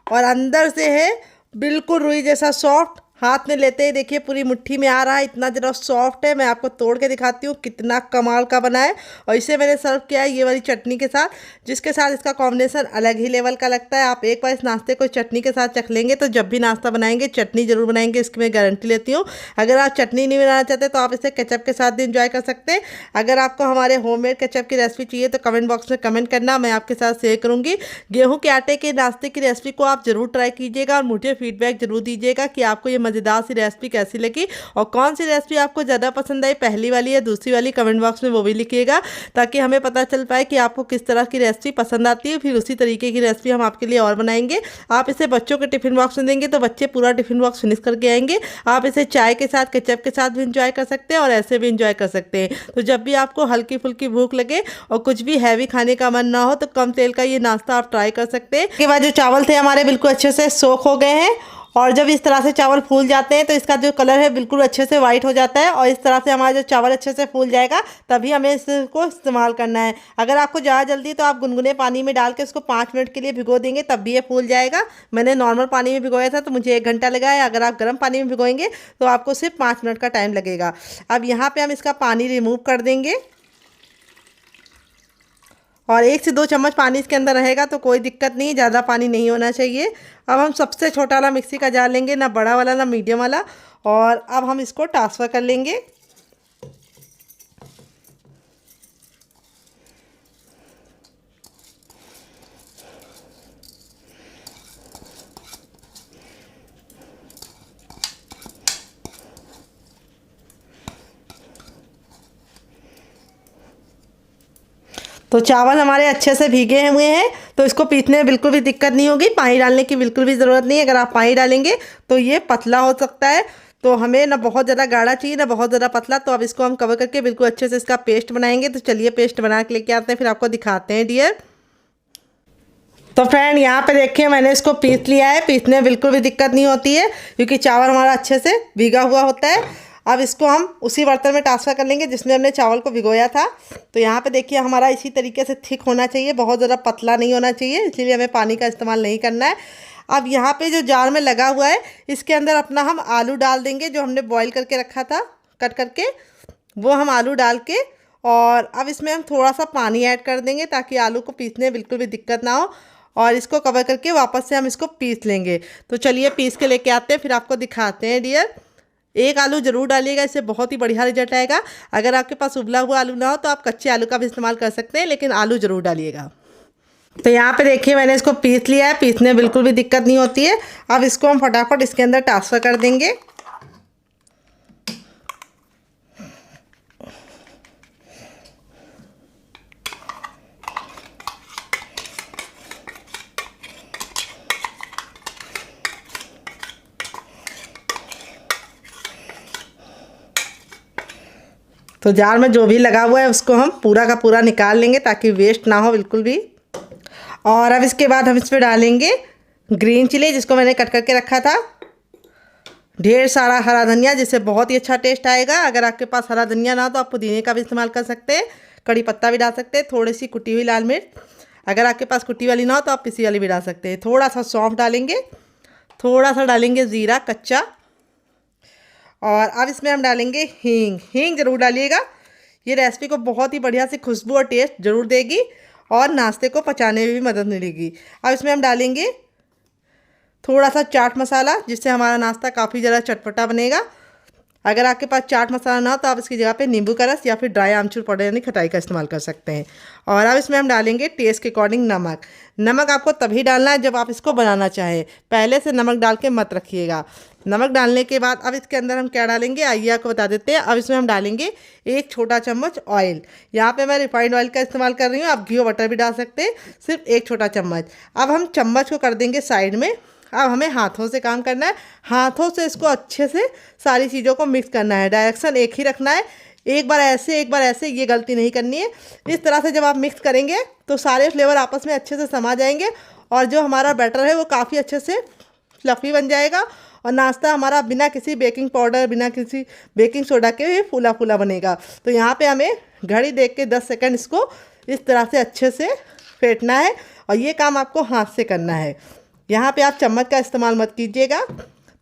और अंदर से है बिल्कुल रुई जैसा सॉफ्ट। हाथ में लेते ही देखिए पूरी मुट्ठी में आ रहा है, इतना ज़रा सॉफ्ट है। मैं आपको तोड़ के दिखाती हूँ कितना कमाल का बना है। और इसे मैंने सर्व किया है ये वाली चटनी के साथ, जिसके साथ इसका कॉम्बिनेशन अलग ही लेवल का लगता है। आप एक बार इस नाश्ते को चटनी के साथ चख लेंगे तो जब भी नाश्ता बनाएंगे चटनी ज़रूर बनाएंगे, इसकी मैं गारंटी लेती हूँ। अगर आप चटनी नहीं बनाना चाहते तो आप इसे केचप के साथ भी इंजॉय कर सकते हैं। अगर आपको हमारे होममेड केचप की रेसिपी चाहिए तो कमेंट बॉक्स में कमेंट करना, मैं आपके साथ शेयर करूँगी। गेहूँ के आटे के नाश्ते की रेसिपी को आप ज़रूर ट्राई कीजिएगा और मुझे फीडबैक जरूर दीजिएगा कि आपको ये मज़ेदार सी रेसिपी कैसी लगी और कौन सी रेसिपी आपको ज़्यादा पसंद आई, पहली वाली या दूसरी वाली। कमेंट बॉक्स में वो भी लिखिएगा ताकि हमें पता चल पाए कि आपको किस तरह की रेसिपी पसंद आती है। फिर उसी तरीके की रेसिपी हम आपके लिए और बनाएंगे। आप इसे बच्चों के टिफिन बॉक्स में देंगे तो बच्चे पूरा टिफिन बॉक्स फिनिश करके आएंगे। आप इसे चाय के साथ केचप के साथ भी इंजॉय कर सकते हैं और ऐसे भी इंजॉय कर सकते हैं। तो जब भी आपको हल्की फुल्की भूख लगे और कुछ भी हैवी खाने का मन ना हो तो कम तेल का ये नाश्ता आप ट्राई कर सकते हैं। इसके बाद जो चावल थे हमारे बिल्कुल अच्छे से सोख हो गए हैं और जब इस तरह से चावल फूल जाते हैं तो इसका जो कलर है बिल्कुल अच्छे से वाइट हो जाता है। और इस तरह से हमारा जो चावल अच्छे से फूल जाएगा तभी हमें इसको इस्तेमाल करना है। अगर आपको ज़्यादा जल्दी तो आप गुनगुने पानी में डाल के इसको 5 मिनट के लिए भिगो देंगे तब भी ये फूल जाएगा। मैंने नॉर्मल पानी में भिगोया था तो मुझे 1 घंटा लगा है। अगर आप गर्म पानी में भिगोएंगे तो आपको सिर्फ 5 मिनट का टाइम लगेगा। अब यहाँ पर हम इसका पानी रिमूव कर देंगे और 1 से 2 चम्मच पानी इसके अंदर रहेगा तो कोई दिक्कत नहीं, ज़्यादा पानी नहीं होना चाहिए। अब हम सबसे छोटा वाला मिक्सी का जार लेंगे, ना बड़ा वाला ना मीडियम वाला, और अब हम इसको ट्रांसफ़र कर लेंगे। तो चावल हमारे अच्छे से भीगे हुए हैं तो इसको पीसने में बिल्कुल भी दिक्कत नहीं होगी। पानी डालने की बिल्कुल भी ज़रूरत नहीं है। अगर आप पानी डालेंगे तो ये पतला हो सकता है, तो हमें ना बहुत ज़्यादा गाढ़ा चाहिए ना बहुत ज़्यादा पतला। तो अब इसको हम कवर करके बिल्कुल अच्छे से इसका पेस्ट बनाएंगे। तो चलिए पेस्ट बना के लेके आते हैं, फिर आपको दिखाते हैं डियर। तो फ्रेंड यहाँ पे देखिए मैंने इसको पीस लिया है। पीसने में बिल्कुल भी दिक्कत नहीं होती है क्योंकि चावल हमारा अच्छे से भीगा हुआ होता है। अब इसको हम उसी बर्तन में ट्रांसफ़र कर लेंगे जिसमें हमने चावल को भिगोया था। तो यहाँ पे देखिए हमारा इसी तरीके से थिक होना चाहिए, बहुत ज़्यादा पतला नहीं होना चाहिए, इसलिए हमें पानी का इस्तेमाल नहीं करना है। अब यहाँ पे जो जार में लगा हुआ है इसके अंदर अपना हम आलू डाल देंगे जो हमने बॉईल करके रखा था कट करके, वो हम आलू डाल के और अब इसमें हम थोड़ा सा पानी ऐड कर देंगे ताकि आलू को पीसने में बिल्कुल भी दिक्कत ना हो। और इसको कवर करके वापस से हम इसको पीस लेंगे। तो चलिए पीस के लेके आते हैं, फिर आपको दिखाते हैं डियर। एक आलू ज़रूर डालिएगा, इससे बहुत ही बढ़िया रिजल्ट आएगा। अगर आपके पास उबला हुआ आलू ना हो तो आप कच्चे आलू का भी इस्तेमाल कर सकते हैं, लेकिन आलू ज़रूर डालिएगा। तो यहाँ पे देखिए मैंने इसको पीस लिया है, पीसने में बिल्कुल भी दिक्कत नहीं होती है। अब इसको हम फटाफट इसके अंदर ट्रांसफ़र कर देंगे। तो जार में जो भी लगा हुआ है उसको हम पूरा का पूरा निकाल लेंगे ताकि वेस्ट ना हो बिल्कुल भी। और अब इसके बाद हम इसमें डालेंगे ग्रीन चिली जिसको मैंने कट करके रखा था, ढेर सारा हरा धनिया जिससे बहुत ही अच्छा टेस्ट आएगा। अगर आपके पास हरा धनिया ना हो तो आप पुदीने का भी इस्तेमाल कर सकते हैं, कड़ी पत्ता भी डाल सकते हैं, थोड़ी सी कुटी हुई लाल मिर्च। अगर आपके पास कुटी वाली ना हो तो आप पिसी वाली भी डाल सकते हैं। थोड़ा सा सौंफ डालेंगे, थोड़ा सा डालेंगे ज़ीरा कच्चा, और अब इसमें हम डालेंगे हींग। हींग ज़रूर डालिएगा, ये रेसिपी को बहुत ही बढ़िया सी खुशबू और टेस्ट ज़रूर देगी और नाश्ते को पचाने में भी मदद मिलेगी। अब इसमें हम डालेंगे थोड़ा सा चाट मसाला जिससे हमारा नाश्ता काफ़ी ज़्यादा चटपटा बनेगा। अगर आपके पास चाट मसाला ना हो तो आप इसकी जगह पे नींबू का रस या फिर ड्राई आमचूर पाउडर यानी खटाई का इस्तेमाल कर सकते हैं। और अब इसमें हम डालेंगे टेस्ट के अकॉर्डिंग नमक। नमक आपको तभी डालना है जब आप इसको बनाना चाहें, पहले से नमक डाल के मत रखिएगा। नमक डालने के बाद अब इसके अंदर हम क्या डालेंगे आइए आपको बता देते हैं। अब इसमें हम डालेंगे 1 छोटा चम्मच ऑयल। यहाँ पे मैं रिफाइंड ऑयल का इस्तेमाल कर रही हूँ, आप घी और बटर भी डाल सकते हैं, सिर्फ 1 छोटा चम्मच। अब हम चम्मच को कर देंगे साइड में अब हमें हाथों से काम करना है। हाथों से इसको अच्छे से सारी चीज़ों को मिक्स करना है। डायरेक्शन एक ही रखना है, एक बार ऐसे, ये गलती नहीं करनी है। इस तरह से जब आप मिक्स करेंगे तो सारे फ्लेवर आपस में अच्छे से समा जाएंगे और जो हमारा बैटर है वो काफ़ी अच्छे से फ्लफ़ी बन जाएगा और नाश्ता हमारा बिना किसी बेकिंग पाउडर, बिना किसी बेकिंग सोडा के भी फूला फूला बनेगा। तो यहाँ पे हमें घड़ी देख के 10 सेकंड इसको इस तरह से अच्छे से फेंटना है और ये काम आपको हाथ से करना है। यहाँ पे आप चम्मच का इस्तेमाल मत कीजिएगा।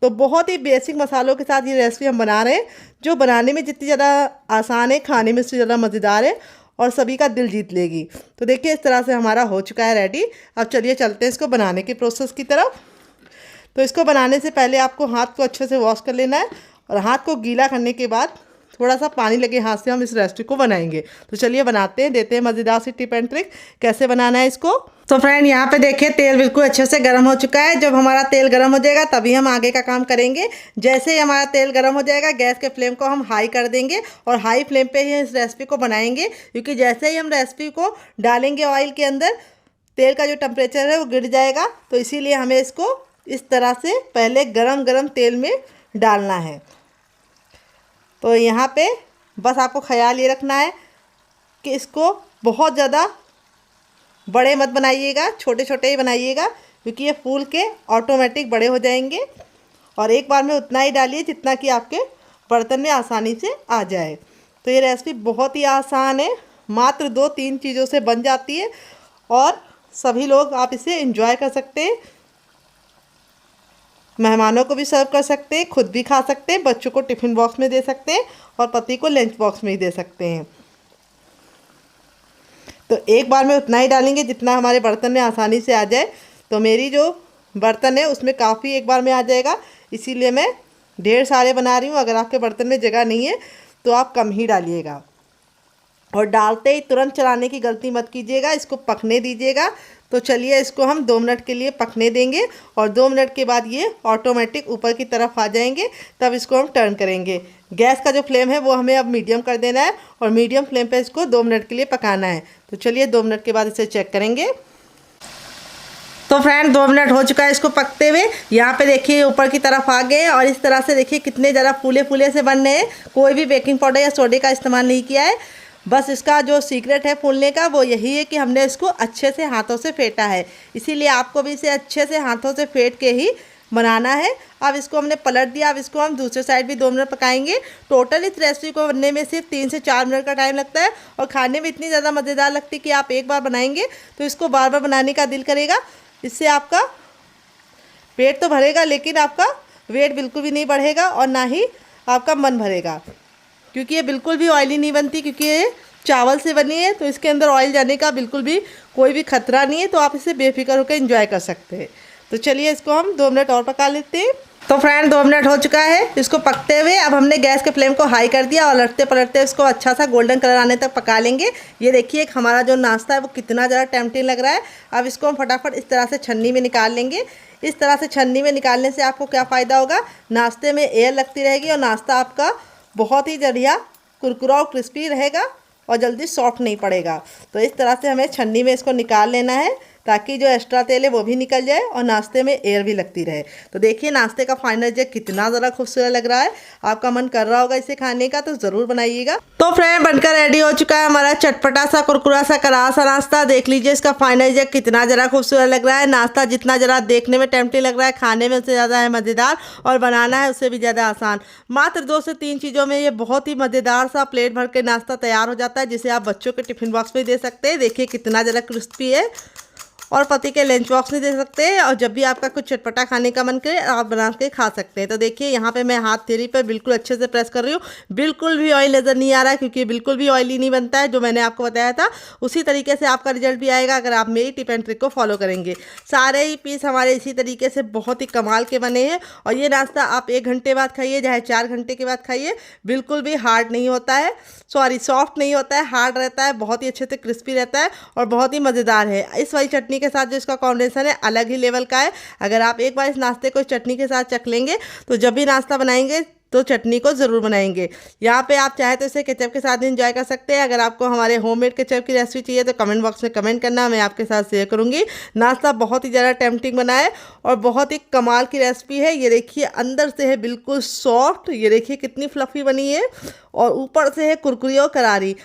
तो बहुत ही बेसिक मसालों के साथ ये रेसिपी हम बना रहे हैं, जो बनाने में जितनी ज़्यादा आसान है, खाने में उससे ज़्यादा मज़ेदार है और सभी का दिल जीत लेगी। तो देखिए इस तरह से हमारा हो चुका है रेडी। अब चलिए चलते हैं इसको बनाने के प्रोसेस की तरफ। तो इसको बनाने से पहले आपको हाथ को अच्छे से वॉश कर लेना है और हाथ को गीला करने के बाद थोड़ा सा पानी लगे हाथ से हम इस रेसिपी को बनाएंगे। तो चलिए बनाते हैं, देते हैं मज़ेदार सी टिप एंड ट्रिक कैसे बनाना है इसको। तो फ्रेंड यहाँ पे देखिए तेल बिल्कुल अच्छे से गर्म हो चुका है। जब हमारा तेल गर्म हो जाएगा तभी हम आगे का काम करेंगे। जैसे ही हमारा तेल गर्म हो जाएगा गैस के फ्लेम को हम हाई कर देंगे और हाई फ्लेम पे ही इस रेसिपी को बनाएंगे, क्योंकि जैसे ही हम रेसिपी को डालेंगे ऑयल के अंदर तेल का जो टेम्परेचर है वो गिर जाएगा। तो इसीलिए हमें इसको इस तरह से पहले गरम तेल में डालना है। तो यहाँ पे बस आपको ख्याल ये रखना है कि इसको बहुत ज़्यादा बड़े मत बनाइएगा, छोटे छोटे ही बनाइएगा, क्योंकि ये फूल के ऑटोमेटिक बड़े हो जाएंगे। और एक बार में उतना ही डालिए जितना कि आपके बर्तन में आसानी से आ जाए। तो ये रेसिपी बहुत ही आसान है, मात्र 2-3 चीज़ों से बन जाती है और सभी लोग आप इसे एंजॉय कर सकते हैं। मेहमानों को भी सर्व कर सकते हैं, खुद भी खा सकते हैं, बच्चों को टिफ़िन बॉक्स में दे सकते हैं और पति को लंच बॉक्स में ही दे सकते हैं। तो एक बार में उतना ही डालेंगे जितना हमारे बर्तन में आसानी से आ जाए। तो मेरी जो बर्तन है उसमें काफ़ी एक बार में आ जाएगा, इसीलिए मैं ढेर सारे बना रही हूँ। अगर आपके बर्तन में जगह नहीं है तो आप कम ही डालिएगा और डालते ही तुरंत चलाने की गलती मत कीजिएगा, इसको पकने दीजिएगा। तो चलिए इसको हम 2 मिनट के लिए पकने देंगे और 2 मिनट के बाद ये ऑटोमेटिक ऊपर की तरफ आ जाएंगे, तब इसको हम टर्न करेंगे। गैस का जो फ्लेम है वो हमें अब मीडियम कर देना है और मीडियम फ्लेम पे इसको 2 मिनट के लिए पकाना है। तो चलिए 2 मिनट के बाद इसे चेक करेंगे। तो फ्रेंड 2 मिनट हो चुका है इसको पकते हुए। यहाँ पे देखिए ऊपर की तरफ आ गए और इस तरह से देखिए कितने ज़्यादा फूले फूले से बन रहे हैं। कोई भी बेकिंग पाउडर या सोडे का इस्तेमाल नहीं किया है। बस इसका जो सीक्रेट है फूलने का वो यही है कि हमने इसको अच्छे से हाथों से फेंटा है। इसीलिए आपको भी इसे अच्छे से हाथों से फेंट के ही बनाना है। अब इसको हमने पलट दिया, अब इसको हम दूसरे साइड भी 2 मिनट पकाएंगे। टोटल इस रेसिपी को बनने में सिर्फ 3 से 4 मिनट का टाइम लगता है और खाने में इतनी ज़्यादा मज़ेदार लगती है कि आप एक बार बनाएंगे तो इसको बार बार बनाने का दिल करेगा। इससे आपका पेट तो भरेगा लेकिन आपका वेट बिल्कुल भी नहीं बढ़ेगा और ना ही आपका मन भरेगा, क्योंकि ये बिल्कुल भी ऑयली नहीं बनती, क्योंकि ये चावल से बनी है। तो इसके अंदर ऑयल जाने का बिल्कुल भी कोई भी खतरा नहीं है। तो आप इसे बेफिक्र होकर एंजॉय कर सकते हैं। तो चलिए इसको हम 2 मिनट और पका लेते हैं। तो फ्रेंड 2 मिनट हो चुका है इसको पकते हुए। अब हमने गैस के फ्लेम को हाई कर दिया और लटते पलटते इसको अच्छा सा गोल्डन कलर आने तक पका लेंगे। ये देखिए हमारा जो नाश्ता है वो कितना ज़्यादा टेम्पटिंग लग रहा है। अब इसको हम फटाफट इस तरह से छन्नी में निकाल लेंगे। इस तरह से छन्नी में निकालने से आपको क्या फ़ायदा होगा, नाश्ते में एयर लगती रहेगी और नाश्ता आपका बहुत ही बढ़िया कुरकुरा और क्रिस्पी रहेगा और जल्दी सॉफ्ट नहीं पड़ेगा। तो इस तरह से हमें छन्नी में इसको निकाल लेना है ताकि जो एक्स्ट्रा तेल है वो भी निकल जाए और नाश्ते में एयर भी लगती रहे। तो देखिए नाश्ते का फाइनल जो कितना ज़्यादा खूबसूरत लग रहा है। आपका मन कर रहा होगा इसे खाने का, तो ज़रूर बनाइएगा। तो फ्रेंड बनकर रेडी हो चुका है हमारा चटपटा सा कुरकुरा सा करारा सा नाश्ता। देख लीजिए इसका फाइनल जो कितना ज़रा खूबसूरत लग रहा है। नाश्ता जितना ज़रा देखने में टेम्पटिंग लग रहा है, खाने में उससे ज़्यादा है मज़ेदार और बनाना है उससे भी ज़्यादा आसान। मात्र 2 से 3 चीज़ों में ये बहुत ही मज़ेदार सा प्लेट भर के नाश्ता तैयार हो जाता है, जिसे आप बच्चों के टिफ़िन बॉक्स में दे सकते हैं। देखिए कितना ज़रा क्रिस्पी है और पति के लंच बॉक्स में दे सकते हैं। और जब भी आपका कुछ चटपटा खाने का मन करे आप बना के खा सकते हैं। तो देखिए यहाँ पे मैं हाथ थेली पर बिल्कुल अच्छे से प्रेस कर रही हूँ। बिल्कुल भी ऑयल नज़र नहीं आ रहा है, क्योंकि बिल्कुल भी ऑयली नहीं बनता है। जो मैंने आपको बताया था उसी तरीके से आपका रिजल्ट भी आएगा अगर आप मेरी टिप एंड ट्रिक को फॉलो करेंगे। सारे ही पीस हमारे इसी तरीके से बहुत ही कमाल के बने हैं और ये नाश्ता आप 1 घंटे बाद खाइए चाहे 4 घंटे के बाद खाइए, बिल्कुल भी हार्ड नहीं होता है, सॉफ्ट नहीं होता है, हार्ड रहता है, बहुत ही अच्छे से क्रिस्पी रहता है और बहुत ही मज़ेदार है। इस वाली चटनी के साथ जो इसका कॉम्बिनेशन है अलग ही लेवल का है। अगर आप एक बार इस नाश्ते को चटनी के साथ चख लेंगे तो जब भी नाश्ता बनाएंगे तो चटनी को ज़रूर बनाएंगे। यहाँ पे आप चाहे तो इसे केचप के साथ एंजॉय कर सकते हैं। अगर आपको हमारे होममेड केचप की रेसिपी चाहिए तो कमेंट बॉक्स में कमेंट करना, मैं आपके साथ शेयर करूँगी। नाश्ता बहुत ही ज़्यादा टेम्पटिंग बना है और बहुत ही कमाल की रेसिपी है। ये देखिए अंदर से है बिल्कुल सॉफ्ट, ये देखिए कितनी फ्लफ़ी बनी है और ऊपर से है कुरकुरी और करारी।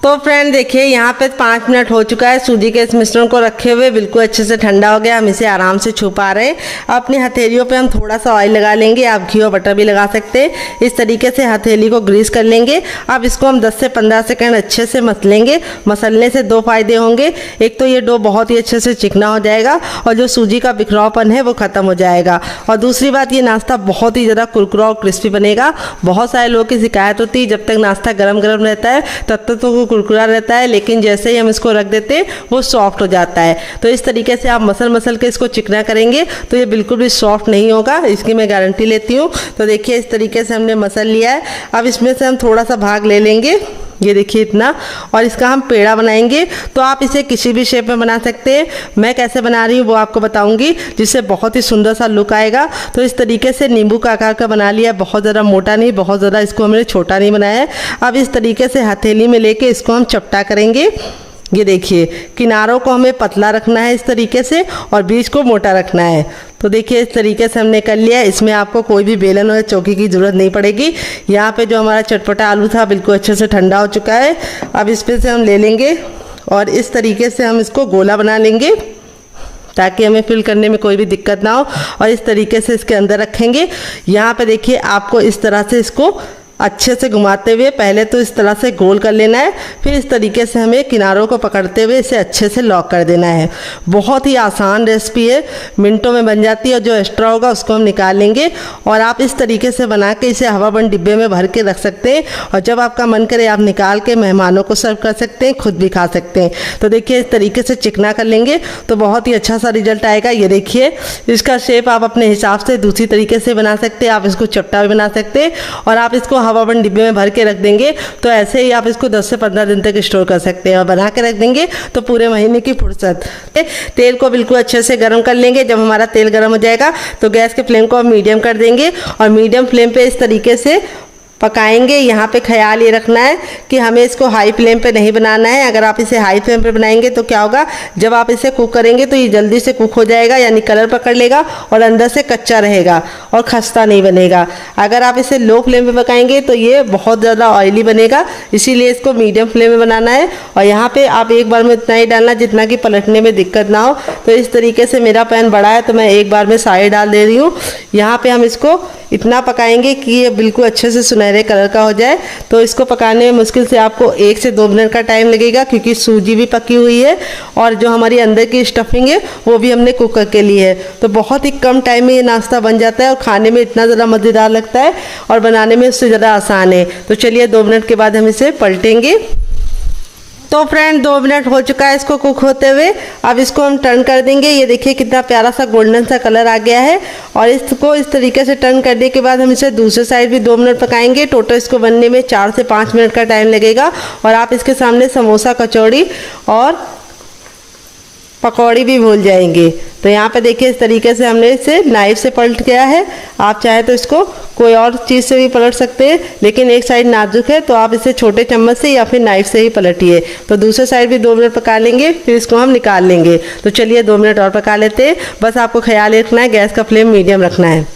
तो फ्रेंड देखिए यहाँ पे 5 मिनट हो चुका है सूजी के इस मिश्रण को रखे हुए, बिल्कुल अच्छे से ठंडा हो गया। हम इसे आराम से छू पा रहे हैं। अपनी हथेलियों पे हम थोड़ा सा ऑयल लगा लेंगे, आप घी और बटर भी लगा सकते हैं। इस तरीके से हथेली को ग्रीस कर लेंगे। अब इसको हम 10 से 15 सेकंड अच्छे से मसलेंगे। मसलने से 2 फायदे होंगे, एक तो ये डो बहुत ही अच्छे से चिकना हो जाएगा और जो सूजी का बिखरावपन है वो ख़त्म हो जाएगा, और दूसरी बात ये नाश्ता बहुत ही ज़्यादा कुरकुरा और क्रिस्पी बनेगा। बहुत सारे लोगों की शिकायत होती है जब तक नाश्ता गर्म गर्म रहता है तब तक तो कुरकुरा रहता है, लेकिन जैसे ही हम इसको रख देते हैं वो सॉफ्ट हो जाता है। तो इस तरीके से आप मसल के इसको चिकना करेंगे तो ये बिल्कुल भी सॉफ्ट नहीं होगा, इसकी मैं गारंटी लेती हूँ। तो देखिए इस तरीके से हमने मसल लिया है। अब इसमें से हम थोड़ा सा भाग ले लेंगे, ये देखिए इतना, और इसका हम पेड़ा बनाएंगे। तो आप इसे किसी भी शेप में बना सकते हैं। मैं कैसे बना रही हूँ वो आपको बताऊंगी, जिससे बहुत ही सुंदर सा लुक आएगा। तो इस तरीके से नींबू का आकार का बना लिया, बहुत ज़्यादा मोटा नहीं, बहुत ज़्यादा इसको हमने छोटा नहीं बनाया है। अब इस तरीके से हथेली में लेके इसको हम चपटा करेंगे। ये देखिए किनारों को हमें पतला रखना है इस तरीके से, और बीच को मोटा रखना है। तो देखिए इस तरीके से हमने कर लिया। इसमें आपको कोई भी बेलन और चौकी की ज़रूरत नहीं पड़ेगी। यहाँ पे जो हमारा चटपटा आलू था बिल्कुल अच्छे से ठंडा हो चुका है। अब इस पे से हम ले लेंगे और इस तरीके से हम इसको गोला बना लेंगे ताकि हमें फिल करने में कोई भी दिक्कत ना हो, और इस तरीके से इसके अंदर रखेंगे। यहाँ पे देखिए आपको इस तरह से इसको अच्छे से घुमाते हुए पहले तो इस तरह से गोल कर लेना है, फिर इस तरीके से हमें किनारों को पकड़ते हुए इसे अच्छे से लॉक कर देना है। बहुत ही आसान रेसिपी है, मिनटों में बन जाती है। और जो एक्स्ट्रा होगा उसको हम निकाल लेंगे, और आप इस तरीके से बना के इसे हवाबंद डिब्बे में भर के रख सकते हैं, और जब आपका मन करे आप निकाल के मेहमानों को सर्व कर सकते हैं, खुद भी खा सकते हैं। तो देखिए इस तरीके से चिकना कर लेंगे तो बहुत ही अच्छा सा रिजल्ट आएगा। ये देखिए इसका शेप आप अपने हिसाब से दूसरी तरीके से बना सकते हैं, आप इसको चपटा भी बना सकते हैं, और आप इसको हवाबंद डिब्बे में भर के रख देंगे तो ऐसे ही आप इसको 10 से 15 दिन तक स्टोर कर सकते हैं, और बना के रख देंगे तो पूरे महीने की फुर्सत। तेल को बिल्कुल अच्छे से गर्म कर लेंगे। जब हमारा तेल गर्म हो जाएगा तो गैस के फ्लेम को हम मीडियम कर देंगे, और मीडियम फ्लेम पे इस तरीके से पकाएंगे। यहाँ पे ख्याल ये रखना है कि हमें इसको हाई फ्लेम पे नहीं बनाना है। अगर आप इसे हाई फ्लेम पे बनाएंगे तो क्या होगा, जब आप इसे कुक करेंगे तो ये जल्दी से कुक हो जाएगा, यानी कलर पकड़ लेगा और अंदर से कच्चा रहेगा और खस्ता नहीं बनेगा। अगर आप इसे लो फ्लेम पे पकाएंगे तो ये बहुत ज़्यादा ऑयली बनेगा, इसीलिए इसको मीडियम फ्लेम में बनाना है। और यहाँ पर आप एक बार में इतना ही डालना जितना कि पलटने में दिक्कत ना हो। तो इस तरीके से मेरा पैन बड़ा है तो मैं एक बार में सारे डाल दे रही हूँ। यहाँ पर हम इसको इतना पकाएंगे कि ये बिल्कुल अच्छे से सुनहरे कलर का हो जाए। तो इसको पकाने में मुश्किल से आपको 1 से 2 मिनट का टाइम लगेगा, क्योंकि सूजी भी पकी हुई है और जो हमारी अंदर की स्टफिंग है वो भी हमने कुक करके ली है। तो बहुत ही कम टाइम में ये नाश्ता बन जाता है और खाने में इतना ज़्यादा मज़ेदार लगता है और बनाने में उससे ज़्यादा आसान है। तो चलिए 2 मिनट के बाद हम इसे पलटेंगे। तो फ्रेंड 2 मिनट हो चुका है इसको कुक होते हुए। अब इसको हम टर्न कर देंगे। ये देखिए कितना प्यारा सा गोल्डन सा कलर आ गया है, और इसको इस तरीके से टर्न करने के बाद हम इसे दूसरे साइड भी 2 मिनट पकाएंगे। टोटल इसको बनने में 4 से 5 मिनट का टाइम लगेगा, और आप इसके सामने समोसा, कचौड़ी और पकौड़ी भी भूल जाएंगे। तो यहाँ पे देखिए इस तरीके से हमने इसे नाइफ से पलट गया है। आप चाहे तो इसको कोई और चीज़ से भी पलट सकते हैं, लेकिन एक साइड नाजुक है तो आप इसे छोटे चम्मच से या फिर नाइफ से ही पलटिए। तो दूसरे साइड भी 2 मिनट पका लेंगे, फिर इसको हम निकाल लेंगे। तो चलिए 2 मिनट और पका लेते हैं। बस आपको ख्याल रखना है गैस का फ्लेम मीडियम रखना है।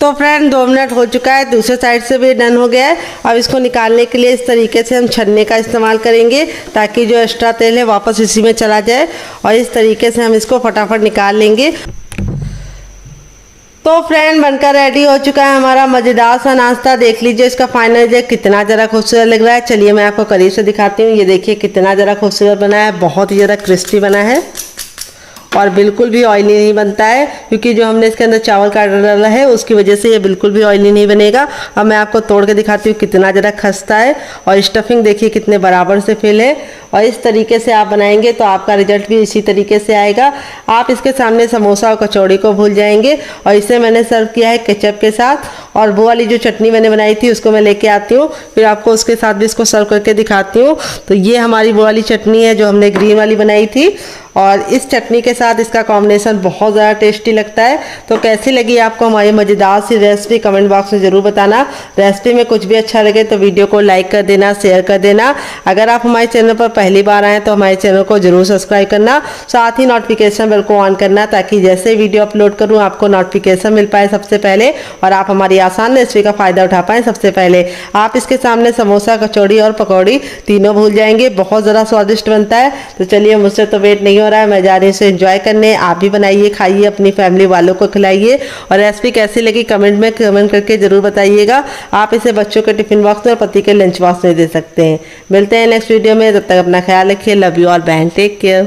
तो फ्रेंड 2 मिनट हो चुका है, दूसरे साइड से भी डन हो गया है। अब इसको निकालने के लिए इस तरीके से हम छन्ने का इस्तेमाल करेंगे, ताकि जो एक्स्ट्रा तेल है वापस इसी में चला जाए, और इस तरीके से हम इसको फटाफट निकाल लेंगे। तो फ्रेंड बनकर रेडी हो चुका है हमारा मज़ेदार सा नाश्ता। देख लीजिए इसका फाइनल रिजल्ट कितना ज़रा खूबसूरत लग रहा है। चलिए मैं आपको करीब से दिखाती हूँ। ये देखिए कितना ज़रा खूबसूरत बना है, बहुत ही ज़्यादा क्रिस्पी बना है और बिल्कुल भी ऑयली नहीं बनता है, क्योंकि जो हमने इसके अंदर चावल का आटा डाला है उसकी वजह से ये बिल्कुल भी ऑयली नहीं बनेगा। अब मैं आपको तोड़ के दिखाती हूँ कितना ज़रा खस्ता है, और स्टफिंग देखिए कितने बराबर से फिल है। और इस तरीके से आप बनाएंगे तो आपका रिजल्ट भी इसी तरीके से आएगा। आप इसके सामने समोसा और कचौड़ी को भूल जाएंगे। और इसे मैंने सर्व किया है केचप के साथ, और वो वाली जो चटनी मैंने बनाई थी उसको मैं लेके आती हूँ, फिर आपको उसके साथ भी इसको सर्व करके दिखाती हूँ। तो ये हमारी वो वाली चटनी है जो हमने ग्रीन वाली बनाई थी, और इस चटनी के साथ इसका कॉम्बिनेशन बहुत ज़्यादा टेस्टी लगता है। तो कैसी लगी आपको हमारी मज़ेदार सी रेसिपी कमेंट बॉक्स में ज़रूर बताना। रेसिपी में कुछ भी अच्छा लगे तो वीडियो को लाइक कर देना, शेयर कर देना। अगर आप हमारे चैनल पर पहली बार आएँ तो हमारे चैनल को जरूर सब्सक्राइब करना, साथ ही नोटिफिकेशन बेल को ऑन करना, ताकि जैसे वीडियो अपलोड करूँ आपको नोटिफिकेशन मिल पाए सबसे पहले, और आप हमारी आसान रेसिपी का फ़ायदा उठा पाएँ सबसे पहले। आप इसके सामने समोसा, कचौड़ी और पकौड़ी तीनों भूल जाएंगे, बहुत ज़्यादा स्वादिष्ट बनता है। तो चलिए, मुझसे तो वेट नहीं हो रहा है, मैं जा रही हूँ इसे एंजॉय करने। आप भी बनाइए, खाइए, अपनी फैमिली वालों को खिलाइए, और रेसिपी कैसी लगी कमेंट में कमेंट करके जरूर बताइएगा। आप इसे बच्चों के टिफिन बॉक्स में और पति के लंच बॉक्स में दे सकते हैं। मिलते हैं नेक्स्ट वीडियो में, तब तक अपना ख्याल रखिए। लव यू ऑल, बहन, टेक केयर।